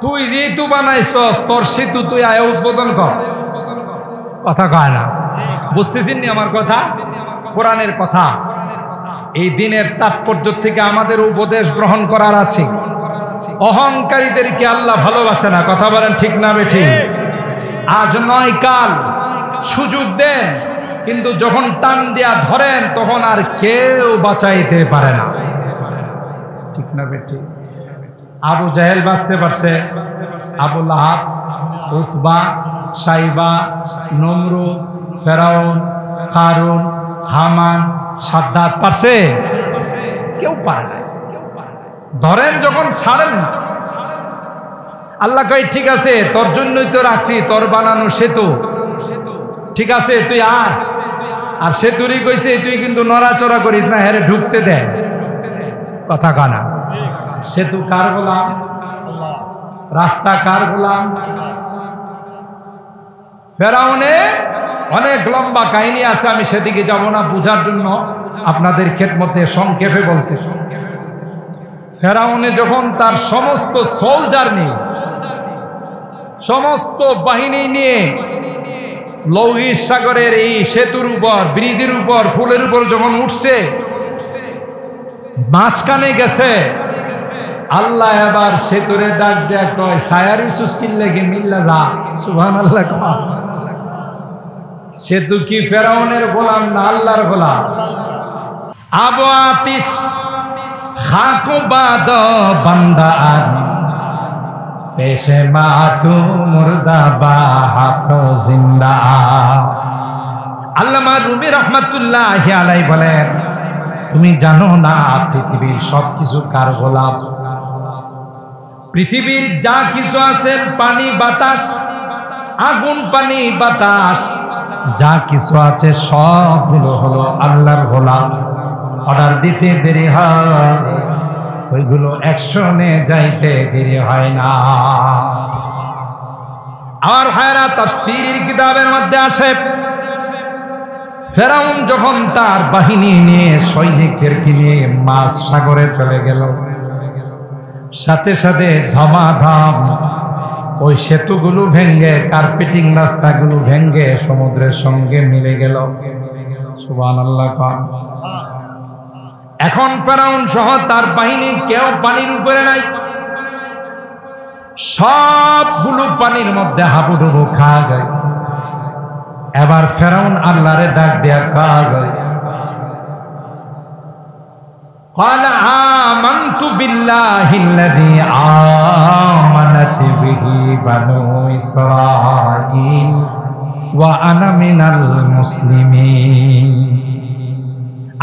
তুই যেহেতু বানাইছস তোর সেতু তুই আয় উদ্বোধন কর। কথা কয় না? বুঝতেছেন নি আমার কথা? কোরআনের কথা। এই দিনের তাৎপর্য থেকে আমাদের উপদেশ গ্রহণ করার আছে। অহংকারীদেরকে আল্লাহ ভালোবাসে না। কথা বলেন ঠিক না বেঠিক? আজ নয় কাল সুযোগ দেন, কিন্তু যখন টান দিয়া ধরেন তখন আর কেউ বাঁচাইতে পারে না। ঠিক না বেঠিক? আবু জাহেল বাঁচতে পারছে, আবু লাহাব, উতবা, সাইবা, নমরুদ, ফেরাউন, কারুন, হামান, সাদ্দাত পারছে? কেউ পারে না। ধরেন যখন ছাড়েন না। আল্লাহ কয় ঠিক আছে, তোর জন্যই তো রাখছি তোর বানানো সেতু, ঠিক আছে তুই আয়। আর সেতুরই কইছে তুই কিন্তু নড়াচড়া করিস না, হেরে ঢুকতে দে। কথা কানা। সেতু কার গোলাম? রাস্তা কার গোলাম? ফেরাউনে অনেক লম্বা কাহিনী আছে, আমি সেদিকে যাব না, বুঝার জন্য আপনাদের খেদমতে সংক্ষেপে বলতেছি। ফেরাউনে যখন তার সমস্ত সোলজার নিয়ে, সমস্ত বাহিনী নিয়ে লৌহিত সাগরের এই সেতুর উপর, ব্রিজের উপর, ফুলের উপর যখন উঠছে, মাঝখানে গেছে, আল্লাহ এবার সেতুরে ডাক দেয়া কয়, সায়ার ইউসুস কিনলে কি মিল্লা যা, সুবহানাল্লাহ। সেতু কি ফেরাউনের গোলাম না আল্লাহর গোলাম? আবু আতিশ খাকো বাদ বান্দা আর পেশে মা তু মুর্দা বা হাক জিন্দা। আল্লামা রুমি রহমাতুল্লাহি আলাইহি বলেন, তুমি জানো না পৃথিবীর সবকিছু কার গোলাম? পৃথিবীর যা কিছু আছে, পানি বাতাস, আগুন পানি বাতাস, যা কিছু আছে সবগুলো হলো আল্লাহর গোলাম। অর্ডার দিতে দেরি হয়, ওইগুলো অ্যাকশনে যাইতে দেরি হয় না। আমার ভাইরা, তাফসীরের কিতাবের মধ্যে আসে, ফেরাউন যখন তার বাহিনী নিয়ে, সৈনিকদেরকে নিয়ে মাঝ সাগরে চলে গেল, সাথে সাথে ধমাধম ওই সেতুগুলো ভেঙ্গে, কার্পেটিং রাস্তাগুলো ভেঙ্গে সমুদ্রের সঙ্গে মিলে গেল। সুবহানাল্লাহ। এখন ফেরাউন সহ তার বাহিনী কেউ পানির উপরে নাই, সবগুলো পানির মধ্যে হাবুডুবু খাওয়া যায়। এবার ফেরাউন আল্লাহরে ডাক দেয়া কাজ, قال آمنت بالله الذي آمنت به بنو إسرائيل وأنا من المسلمين।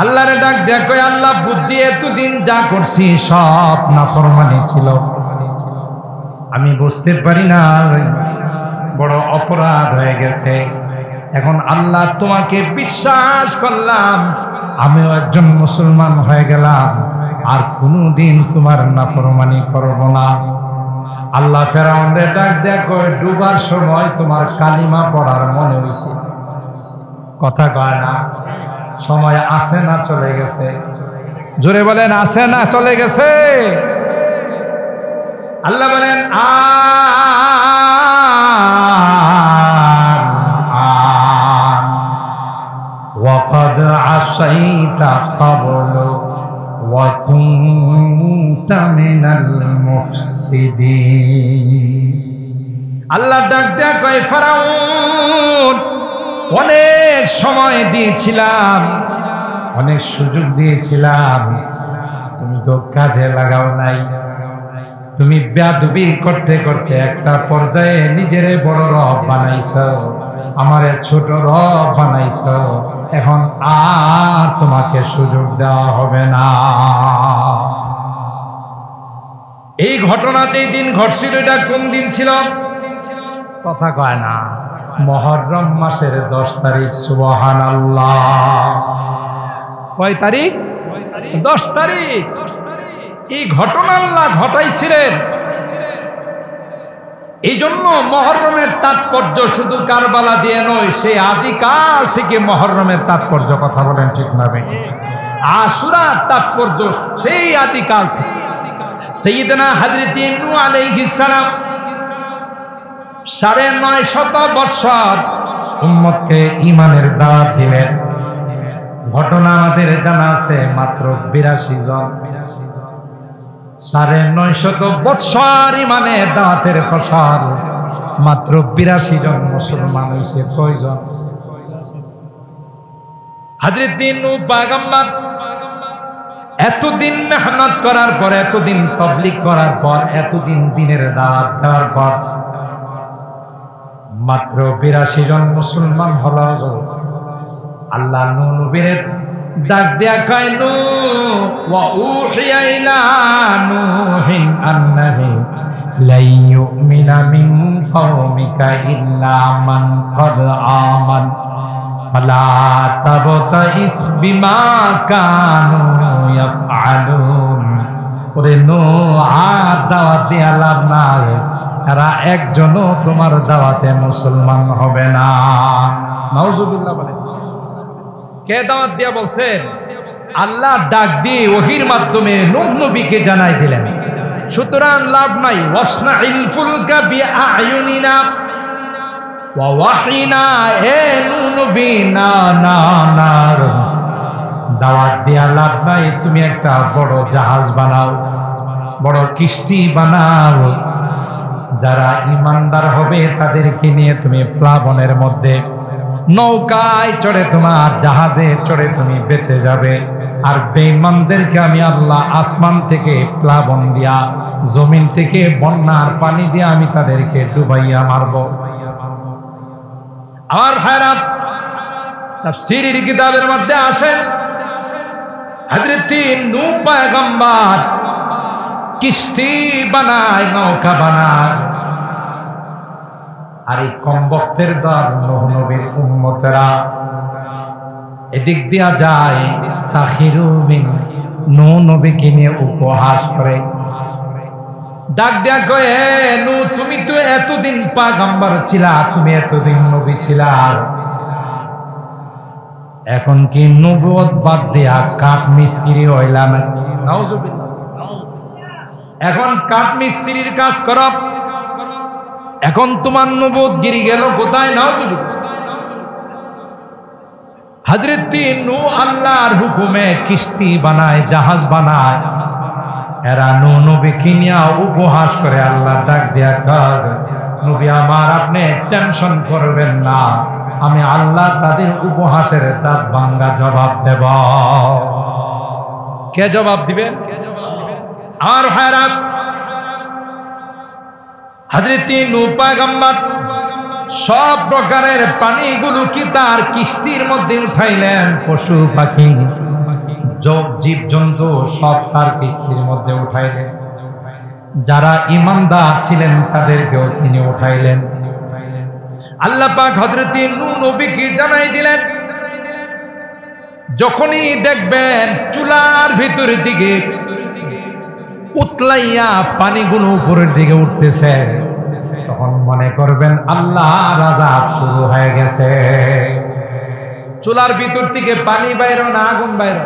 আল্লাহরে ডাক দেয়া কয়, আল্লাহ বুঝছি এতদিন যা করছি সব নাফরমানি ছিল, আমি বুঝতে পারি না, বড় অপরাধ হয়ে গেছে। এখন আল্লাহ তোমাকে বিশ্বাস করলাম, আমিও একজন মুসলমান হয়ে গেলাম, আর কোনদিন তোমার নাফরমানি করব না। আল্লাহ ফেরাউনের ডাক দেয়া কয়, ডুবার সময় তোমার কালিমা পড়ার মনে হইছে? কথা কয় না? সময় আছে না চলে গেছে? জোরে বলেন, আছে না চলে গেছে? আল্লাহ বলেন, وقد عصيت قبل وكنت من المفسدين। আল্লাহ ডাক দেয়া কয়, ফেরাউন অনেক সময় দিয়েছিলাম, অনেক সুযোগ দিয়েছিলাম, তুমি তো কাজে লাগাও নাই। তুমি বেয়াদবি করতে করতে একটা পর্যায়ে নিজেরে বড় রব বানাইছো, আমারে ছোট রব বানাইছো। এখন আর তোমাকে সুযোগ দেওয়া হবে না। এই ঘটনা যেই দিন ঘটছিল, এটা কোন দিন ছিল? কথা কয় না? মুহররম মাসের 10 তারিখ। সুবহানাল্লাহ। কয় তারিখ? 10 তারিখ। এই ঘটনা আল্লাহ ঘটাইছিলেন। এই জন্য মুহররমের তাৎপর্য শুধু কারবালা দিয়ে নয়, সেই আদিকাল থেকে মুহররমের তাৎপর্য, কথা বলেন ঠিক না বেঠিক? আশুরার তাৎপর্য সেই আদিকাল থেকে। সাইয়েদনা হযরত নূহ আলাইহিস সালাম ৯৫০ বছর উম্মতকে ঈমানের দাওয়াত দিলেন। ঘটনা আমাদের জানা আছে, মাত্র ৮২ জন। ৯৫০ বছর ঈমানের দাওয়াতের ফসল, মাত্র ৮২ জন মুসলমান হয়েছে। কয়জন? হযরত নূহ পয়গম্বর এতদিন মেহনত করার পর, এতদিন তাবলীগ করার পর, এতদিন দ্বীনের দাওয়াত দেওয়ার পর মাত্র ৮২ জন মুসলমান হলো। আল্লাহ নূহ নবীর ডাক দেয়া কয়, নূহ ওয়া উহিয়া ইলা নূহিন আন্নাহু লা ইউমিনা মিন কওমিকা ইল্লা মান ক্বাদ আমান ফালা তাবতাইস বিমা কানু ইয়াফআলুন। ওরে নূহ, আর দাওয়াত দিয়া লাভ নাই, এরা একজনও তোমার দাওয়াতে মুসলমান হবে না। নাউজুবিল্লাহ বলে। কে দাওয়াত দিয়া বলছেন? আল্লাহ ডাক দিয়ে ওহীর মাধ্যমে নূহ নবীকে জানাই দিলেন। সুতরাং লাভ নাই। ওয়াসনাইল ফুলকা বিআয়ুনিনা ওয়া ওয়াহিনা, এ নূহ নবী না না না, দাওয়াত দিয়া লাভ নাই। তুমি একটা বড় জাহাজ বানাও, বড় কিস্তি বানাও, যারা ইমানদার হবে তাদেরকে নিয়ে তুমি প্লাবনের মধ্যে নৌকায় চড়ে, তোমার জাহাজে চড়ে তুমি বেঁচে যাবে। আর বেঈমানদেরকে আমি আল্লাহ আসমান থেকে প্লাবন দিয়া, জমিন থেকে বন্যার পানি দিয়ে আমি তাদেরকে ডুবাইয়া মারব। আমার ভাইরা, তাফসীরের কিতাবের মধ্যে আসে হযরত নূহ পয়গম্বর কিস্তি বানায়, নৌকা বানায়। আর এই কমবক্তের দল নূহ নবীর উম্মতেরা এদিক দিয়া যায়, সাখিরু মিন, নূহ নবীকে নিয়ে উপহাস করে, ডাক দিয়া কয়, হে নূহ, তুমি তো এতদিন পয়গম্বর ছিলা, তুমি এতদিন নবী ছিলা, এখন কি নবুয়ত বাদ দিয়া কাঠ মিস্ত্রি হইলা নাকি? নাউজুবিল্লাহ। এখন কাঠ মিস্ত্রির কাজ কর, এখন তোমার নবুয়তগিরি গেল কোথায়? নাউজুবিল্লাহ। হযরত নূহ আল্লাহর হুকুমে কিস্তি বানায়, জাহাজ বানায়। এরা নূহ নবীকে নিয়ে উপহাস করে। আল্লাহ ডাক দিয়া কয়, নবী আমার, আপনি টেনশন করবেন না, আমি আল্লাহ তাদের উপহাসের দাঁত ভাঙ্গা জবাব দেব। কে জবাব দিবেন? আর ভাইরা, হযরত নূহ পয়গম্বর সব প্রকারের পানিগুলো কি তার কিস্তির মধ্যে উঠাইলেন। পশু পাখি, জীব জন্তু সব তার কিস্তির মধ্যে উঠাইলেন। যারা ঈমানদার ছিলেন তাদেরকেও তিনি উঠাইলেন। আল্লাহ পাক হযরত নূহ নবীকে জানাই দিলেন, যখনই দেখবেন চুলার ভিতর দিকে উতলাইয়া পানিগুলো উপরের দিকে উঠতেছে, তখন মনে করবেন আল্লাহর আযাব শুরু হয়ে গেছে। চুলার ভিতর থেকে পানি বাইর না আগুন বাইর?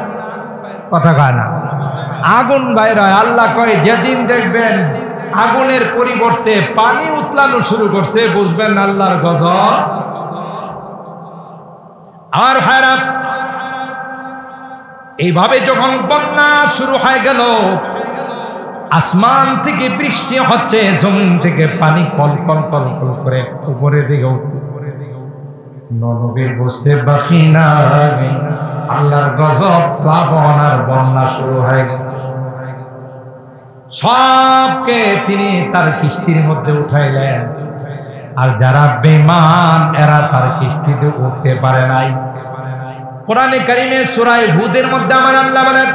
কথা কয় না, আগুন বাইর হয়। আল্লাহ কয়, যেদিন দেখবেন আগুনের পরিবর্তে পানি উতলানো শুরু করছে, বুঝবেন আল্লাহর গজব। আমার ভাইরা, এইভাবে যখন বন্যা শুরু হয়ে গেল, আসমান থেকে বৃষ্টি হচ্ছে, জমিন থেকে পানি কল কল কল কল করে উপরের দিকে উঠতেছে। নবীর বুঝতে বাকি নাই, আল্লাহর গজব, প্লাবন আর বন্যা শুরু হয়ে গেছে। সবকে তিনি তার কিস্তির মধ্যে উঠাইলেন। আর যারা বেঈমান, এরা তার কিস্তিতে উঠতে পারে নাই। কোরআনে কারিমে সূরা হুদের মধ্যে আমার আল্লাহ বলেন,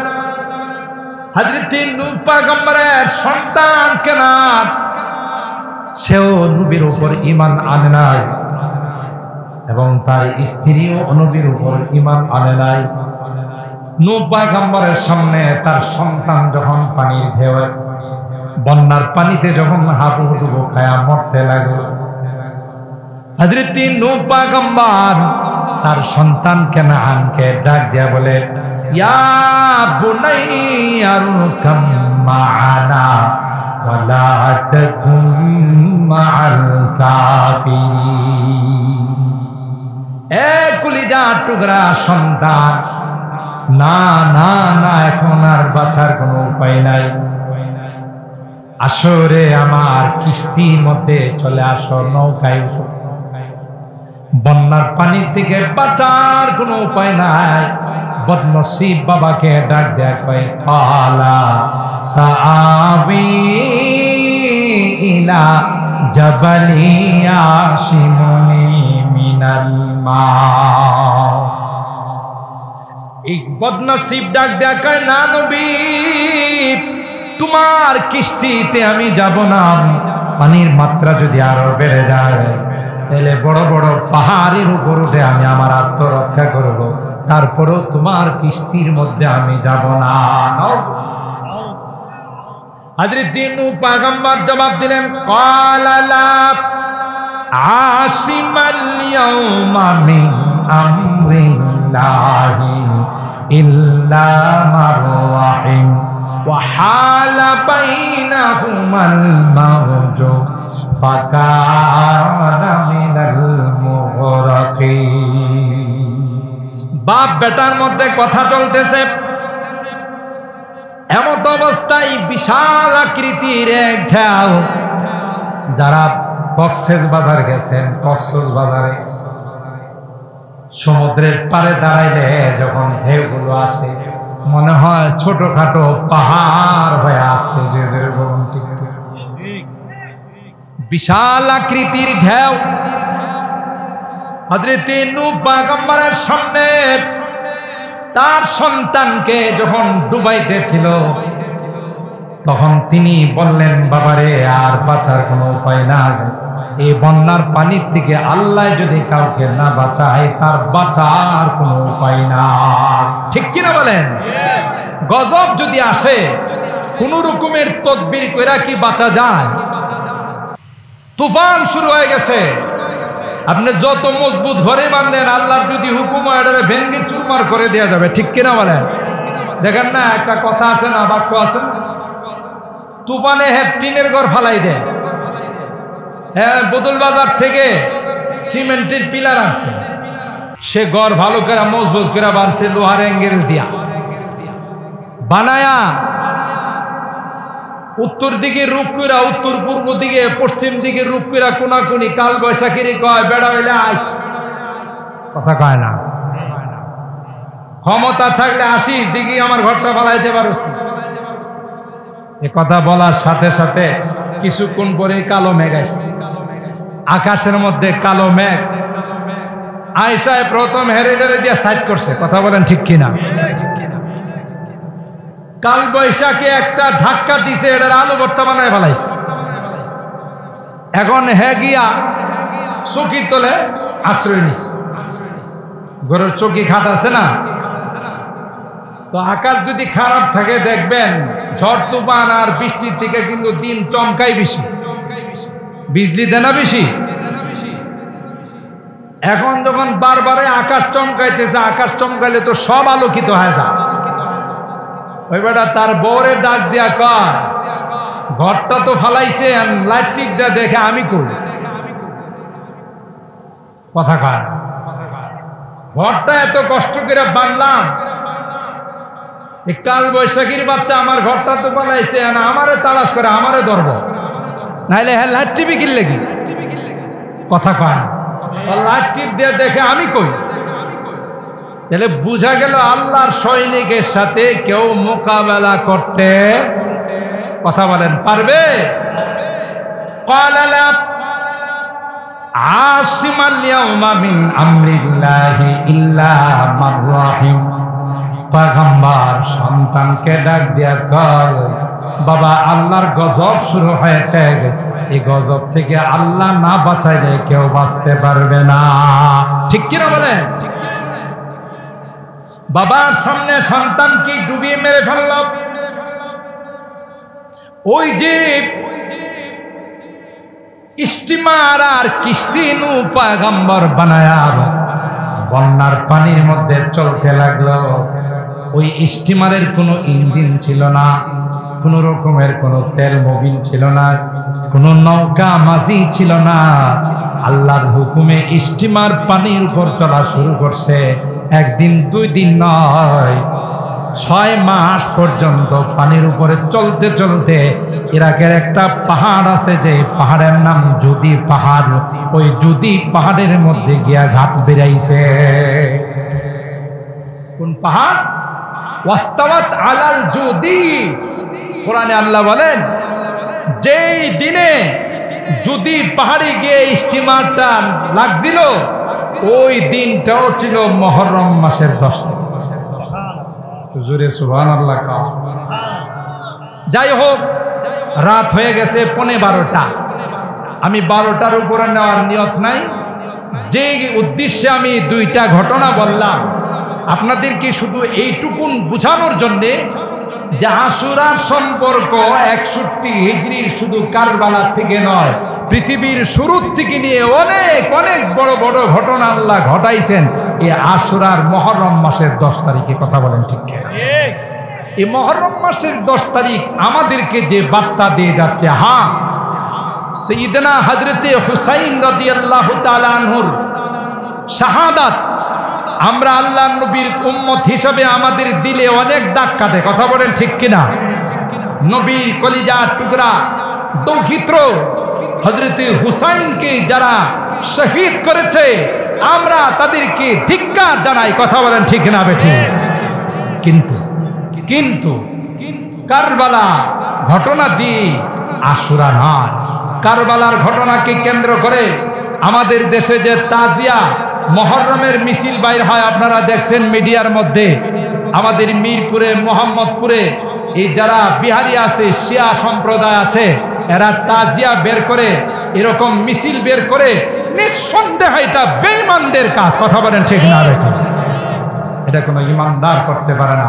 হযরত নূহ পয়গম্বরের সন্তান কেনাত, সেও নবীর উপর ঈমান আনে নাই, এবং তার স্ত্রীও নবীর উপর ঈমান আনে নাই। নূহ পয়গম্বরের সামনে তার সন্তান যখন পানির ঢেউ, বন্যার পানিতে যখন হাবুডুবু খায়া মরতে লাগলো, হযরত নূহ পয়গম্বর তার সন্তান কেনানকে ডাক দিয়া বলে, ইয়া বুনাইয়া আরকাম মা'ানা ওয়া লা তাকুম মা'আল কাফিরিন। এ কলিজার টুকরা সন্তান, না না না, এখন আর বাঁচার কোনো উপায় নাই, আসরে আমার কিস্তির মধ্যে চলে আসো, নৌকায় উঠো। বন্যার পানি থেকে বাঁচার কোনো উপায় নাই। বদনসিব বাবাকে ডাক দেয়া কয়, কালা সাআবি ইলা জাবালি ইয়াশিমুনি মিনাল মা। এই বদনসিব ডাক দেয়া কয়, না নবী, তোমার কিস্তিতে আমি যাব না। পানির মাত্রা যদি আরো বেড়ে যায়, তাহলে বড় বড় পাহাড়ের উপর উঠে আমি আমার আত্মরক্ষা করব, তারপরেও তোমার কিস্তির মধ্যে আমি যাব না। হযরত নূহ পয়গম্বর জবাব দিলেন, ক্বালা লা আসিমাল ইয়াওমা মিন আমরিল্লাহি ইল্লা মান রাহিম ওয়া হালা বাইনাহুমাল মাওজু ফাকানা মিনাল মুগরাকিন। বাপ বেটার মধ্যে কথা চলতেছে, এমন অবস্থায় বিশাল আকৃতির এক ঢেউ। যারা কক্সেস বাজার গেছেন, কক্সেস বাজারে সমুদ্রের পাড়ে দাঁড়াইলে যখন ঢেউগুলো আসে মনে হয় ছোটখাটো পাহাড় হয়ে আসতে, যে বিশাল আকৃতির ঢেউ হযরত নূহ পয়গম্বরের সামনে তার সন্তানকে যখন ডুবাইতেছিল তখন তিনি বললেন, বাবারে আর বাঁচার কোনো উপায় নাই, এই বন্যার পানির থেকে আল্লাহ যদি কাউকে না বাঁচায় তার বাঁচার কোনো উপায় না। ঠিক কিনা বলেন? গজব যদি আসে কোন রকমের তদবির কইরা কি বাঁচা যায়? তুফান শুরু হয়ে গেছে, আপনি যত মজবুত ঘরে বাঁধেন আল্লাহর যদি হুকুম হয় এটারে ভেঙ্গে চুরমার করে দেওয়া যাবে। ঠিক কিনা বলেন? দেখেন না, একটা কথা আছে না, বাক্য আছে না, তুফানে টিনের ঘর ফালাই দেয়। হ্যাঁ, বদল বাজার থেকে সিমেন্টের পিলার আনছে, সে ঘর ভালো করে মজবুত করে বানছে লোহার অ্যাঙ্গেল দিয়া বানায়া, উত্তর দিকে রূপ কইরা, উত্তর পূর্ব দিকে পশ্চিম দিকে রূপ কইরা কোনাকুনি কাল বৈশাখীর কয় বেড়া হইলে আইস, কথা কয় না। ক্ষমতা থাকলে 80 দিকে আমার ঘরটা বানাইতে পারোস। এ কথা বলার সাথে সাথে কিছুক্ষণ পরে কালো মেঘ আসে, আকাশের মধ্যে কালো মেঘ আয়সায় প্রথম হেরেডারে দিয়ে সাইড করছে। কথা বলেন ঠিক কিনা? কাল বৈশাখে একটা ধাক্কা দিছে, এটার আলু ভর্তা বানায় ফেলাইছে। এখন গিয়া চকির তলে আশ্রয় নিছে, ঘরের চকি খাট আছে না, তো আকাশ যদি খারাপ থাকে দেখবেন ঝড় তুফান আর বৃষ্টির থেকে কিন্তু দিন চমকাই বেশি, বিজলি দেয় না বেশি। এখন যখন বারবারে আকাশ চমকাইতেছে, আকাশ চমকাইলে তো সব আলোকিত হয়ে যায়। ওই বেটা তার বউরে ডাক দিয়া কয়, ঘরটা তো ফালাইছে, লাইট টিক দেয়া দেখে আমি করি, কথা কয় ঘরটা এত কষ্ট করে বানলাম, কাল বৈশাখীর বাচ্চা আমার ঘরটা তো বানাইছে, আমারে তালাশ করে আমারে ধরবো, নাইলে হ্যাঁ লাইট টিভি কিনলে কি, কথা কয় লাইট টিপ দিয়ে দেখে আমি কই। তাহলে বুঝা গেল আল্লাহর সৈনিকের সাথে কেউ মোকাবেলা করতে, কথা বলেন, পারবে? আসিমাল ইয়াউমা মিন আমরিল্লাহি ইল্লা মান রাহিম। পয়গম্বর সন্তানকে ডাক দিয়া কয়, বাবা আল্লাহর গজব শুরু হয়েছে, এই গজব থেকে আল্লাহ না বাঁচাইলে কেউ বাঁচতে পারবে না। ঠিক কিনা বলেন? বাবার সামনে সন্তানকে ডুবিয়ে মেরে ফেলল। ওই যে স্টিমার আর কিস্তি নূহ পয়গম্বর বানায়া বন্যার পানির মধ্যে চলতে লাগলো। ওই স্টিমারের কোনো ইঞ্জিন ছিল না, কোন রকমের কোনো তেল মোবিল ছিল না, কোনো নৌকা মাঝি ছিল না। আল্লাহর হুকুমে স্টিমার পানির উপর চলা শুরু করছে। একদিন দুই দিন নয়, 6 মাস পর্যন্ত পানির উপরে চলতে চলতে ইরাকের একটা পাহাড় আছে, যে পাহাড়ের নাম জুদি পাহাড়, ওই জুদি পাহাড়ের মধ্যে গিয়া ঘাট বেরাইছে। কোন পাহাড়? ওয়াস্তাওয়াত আলাল জুদি। কোরআনে আল্লাহ বলেন, যেই দিনে জুদি পাহাড়ে গিয়ে স্টিমারটা লাগছিল ওই দিনটাও ছিল মুহররম মাসের 10 তারিখ। জোরে সুবহানাল্লাহ। যাই হোক, রাত হয়ে গেছে 12:15। আমি 12টার উপরে নেওয়ার নিয়ত নাই। যে উদ্দেশ্যে আমি 2টা ঘটনা বললাম আপনাদেরকে শুধু এইটুকুন বুঝানোর জন্যে যে আশুরার সম্পর্ক 61 হিজরির শুধু কারবালার থেকে নয়, পৃথিবীর শুরুর থেকে নিয়ে অনেক অনেক বড় বড় ঘটনা আল্লাহ ঘটাইছেন এই আশুরার মুহররম মাসের 10 তারিখে। কথা বলেন ঠিক কিনা? এই মুহররম মাসের 10 তারিখ আমাদেরকে যে বার্তা দিয়ে যাচ্ছে, হ্যাঁ সাইয়েদনা হযরতে হুসাইন রাদিয়াল্লাহু তাআলা আনহুর শাহাদাত আমরা আল্লাহর নবীর উম্মত হিসেবে আমাদের দিলে অনেক দাগ কাটে। কথা বলেন ঠিক কিনা? নবীর কলিজার টুকরা দৌহিত্র হযরতে হুসাইনকে যারা শহীদ করেছে আমরা তাদেরকে ধিক্কার জানাই। কথা বলেন ঠিক না বেঠি? কিন্তু কিন্তু কারবালা ঘটনা দিয়ে আশুরা নয়। কারবালার ঘটনাকে কেন্দ্র করে আমাদের দেশে যে তাজিয়া মুহররমের মিছিল বাইর হয় আপনারা দেখছেন মিডিয়ার মধ্যে। আমাদের মিরপুরে, মোহাম্মদপুরে এই যারা বিহারি আছে, শিয়া সম্প্রদায় আছে, এরা তাজিয়া বের করে, এরকম মিছিল বের করে, নিঃসন্দেহে এটা বেঈমানদের কাজ। কথা বলেন ঠিক না বেঠি? এটা কোনো ইমানদার করতে পারে না।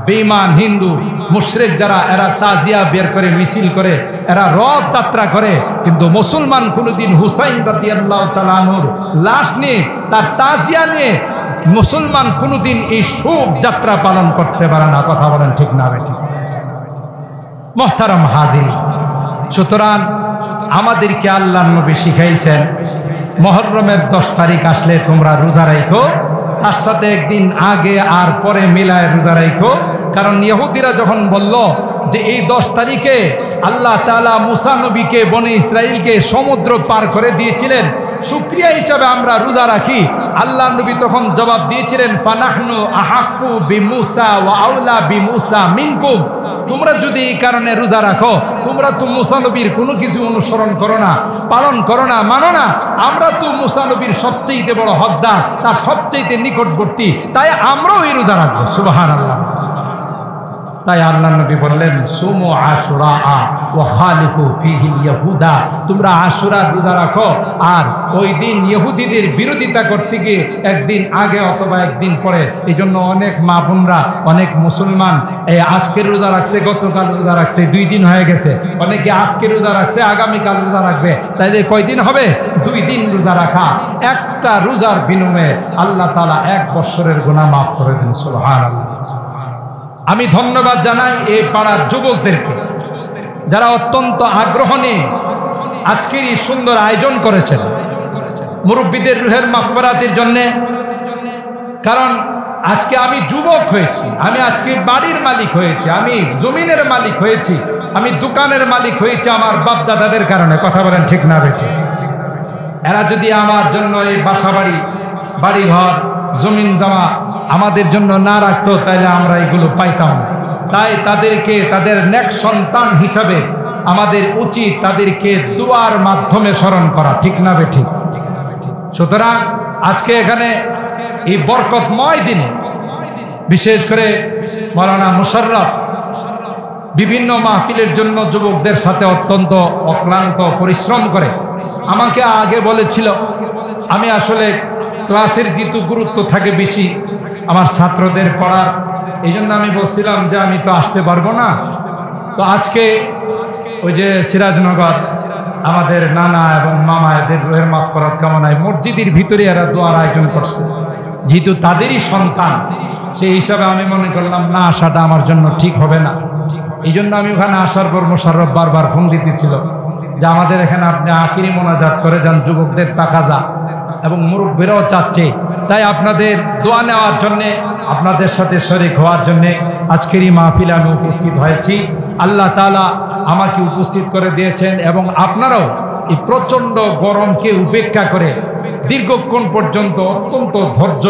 বেঈমান হিন্দু মুশরিক যারা, এরা তাজিয়া বের করে, মিছিল করে, এরা রথ যাত্রা করে, কিন্তু মুসলমান কোনদিন হুসাইন রাদিয়াল্লাহু তাআলা আনহুর লাশ নিয়ে, তার তাজিয়া নিয়ে মুসলমান কোনদিন এই শোক যাত্রা পালন করতে পারে না। কথা বলেন ঠিক না বেঠি? মুহতারাম হাজির, সুতরাং আমাদেরকে আল্লাহর নবী শিখাইছেন মুহররমের 10 তারিখ আসলে তোমরা রোজা রাখো, তার সাথে একদিন আগে আর পরে মিলায় রোজা রাখো। কারণ ইহুদিরা যখন বলল যে এই 10 তারিখে আল্লাহ তাআলা মুসা নবীকে, বনে ইসরাইলকে সমুদ্র পার করে দিয়েছিলেন, শুকরিয়া হিসাবে আমরা রোজা রাখি, আল্লাহ নবী তখন জবাব দিয়েছিলেন ফানাহনু আহাক্কু বিমুসা ওয়া আউলা বিমুসা মিনকুম। তোমরা যদি এই কারণে রোজা রাখো, তোমরা তো মুসা নবীর কোনো কিছু অনুসরণ করো না, পালন করো না, মানো না, আমরা তো মুসা নবীর সবচেয়ে বড় হকদার, তার সবচেয়ে নিকটবর্তী, তাই আমরাও এই রোজা রাখবো। সুবহানাল্লাহ। তাই আল্লাহ নবী বললেন সুমু আশুরা ওয়া খালিফু ফীহিল ইয়াহুদা, তোমরা আশুরা রোজা রাখো আর ওই দিন ইহুদিদের বিরোধিতা করতে গিয়ে একদিন আগে অথবা একদিন পরে। এই জন্য অনেক মা বোনরা, অনেক মুসলমান এই আজকের রোজা রাখছে, গতকাল রোজা রাখছে, 2 দিন হয়ে গেছে, অনেকে আজকে রোজা রাখছে, আগামীকাল রোজা রাখবে, তাইলে কয়দিন হবে? 2 দিন রোজা রাখা। একটা রোজার বিনিময়ে আল্লাহ তাআলা 1 বছরের গুনাহ মাফ করে দেন। সুবহানাল্লাহ। আমি ধন্যবাদ জানাই এই পাড়ার যুবকদেরকে যারা অত্যন্ত আগ্রহ নিয়ে আজকের এই সুন্দর আয়োজন করেছেন মুরব্বীদের রুহের মাগফিরাতের জন্য। কারণ আজকে আমি যুবক হয়েছি, আমি আজকে বাড়ির মালিক হয়েছি, আমি জমিনের মালিক হয়েছি, আমি দোকানের মালিক হয়েছি আমার বাপ দাদাদের কারণে। কথা বলেন ঠিক না বেঠি? এরা যদি আমার জন্য এই বাসা বাড়ি, বাড়ি ঘর, জমিন জমা আমাদের জন্য না রাখতো, তাইলে আমরা এগুলো পাইতাম না। তাই তাদেরকে তাদের নেক সন্তান হিসাবে আমাদের উচিত তাদেরকে দুয়ার মাধ্যমে স্মরণ করা। ঠিক না বেঠিক? সুতরাং আজকে এখানে এই বরকতময় দিনে বিশেষ করে মাওলানা মুশাররফ বিভিন্ন মাহফিলের জন্য যুবকদের সাথে অত্যন্ত অক্লান্ত পরিশ্রম করে। আমাকে আগে বলেছিল, আমি আসলে ক্লাসের যেহেতু গুরুত্ব থাকে বেশি আমার ছাত্রদের পড়ার, এই জন্য আমি বলছিলাম যে আমি তো আসতে পারবো না। তো আজকে ওই যে সিরাজনগর আমাদের নানা এবং মামা এদের রুহের মাগফিরাত কামনায় মসজিদের ভিতরে এরা দোয়ার আয়োজন করছে, যেহেতু তাদেরই সন্তান, সেই হিসাবে আমি মনে করলাম না আসাটা আমার জন্য ঠিক হবে না। এই জন্য আমি ওখানে আসার পর মোশাররফ বারবার ফোন দিতেছিল যে আমাদের এখানে আপনি আখিরি মোনাজাত করে যান, যুবকদের তাকাজা এবং মুরব্বীরাও চাচ্ছে, তাই আপনাদের দোয়া নেওয়ার জন্যে, আপনাদের সাথে শরীক হওয়ার জন্যে আজকের এই মাহফিলে আমি উপস্থিত হয়েছি। আল্লাহ তাআলা আমাকে উপস্থিত করে দিয়েছেন এবং আপনারাও এই প্রচণ্ড গরমকে উপেক্ষা করে দীর্ঘক্ষণ পর্যন্ত অত্যন্ত ধৈর্য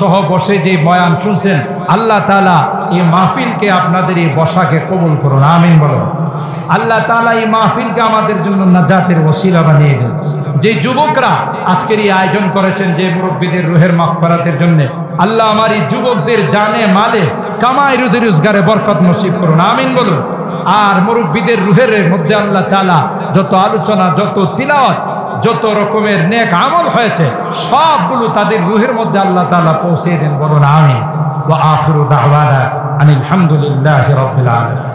সহ বসে যে বয়ান শুনছেন, আল্লাহ তাআলা এই মাহফিলকে, আপনাদের এই বসাকে কবুল করুন, আমিন বলুন। আল্লাহ তাআলা এই মাহফিলকে আমাদের জন্য নাজাতের ওসিলা বানিয়ে দেন। যে যুবকরা আজকের এই আয়োজন করেছেন, যে মুরব্বীদের রুহের মাগফিরাতের জন্য, আল্লাহ আমার এই যুবকদের জানে মালে কামাই রুজি রোজগারে বরকত নসিব করুন, আমিন বলুন। আর মুরব্বীদের রুহের মধ্যে আল্লাহ তাআলা যত আলোচনা, যত তিলাওয়াত, যত রকমের নেক আমল হয়েছে সবগুলো তাদের রুহের মধ্যে আল্লাহ তাআলা পৌঁছে দেন, বলুন আমিন। ওয়া আখিরু দাওয়ানা আনিল হামদুলিল্লাহি রাব্বিল আলামিন।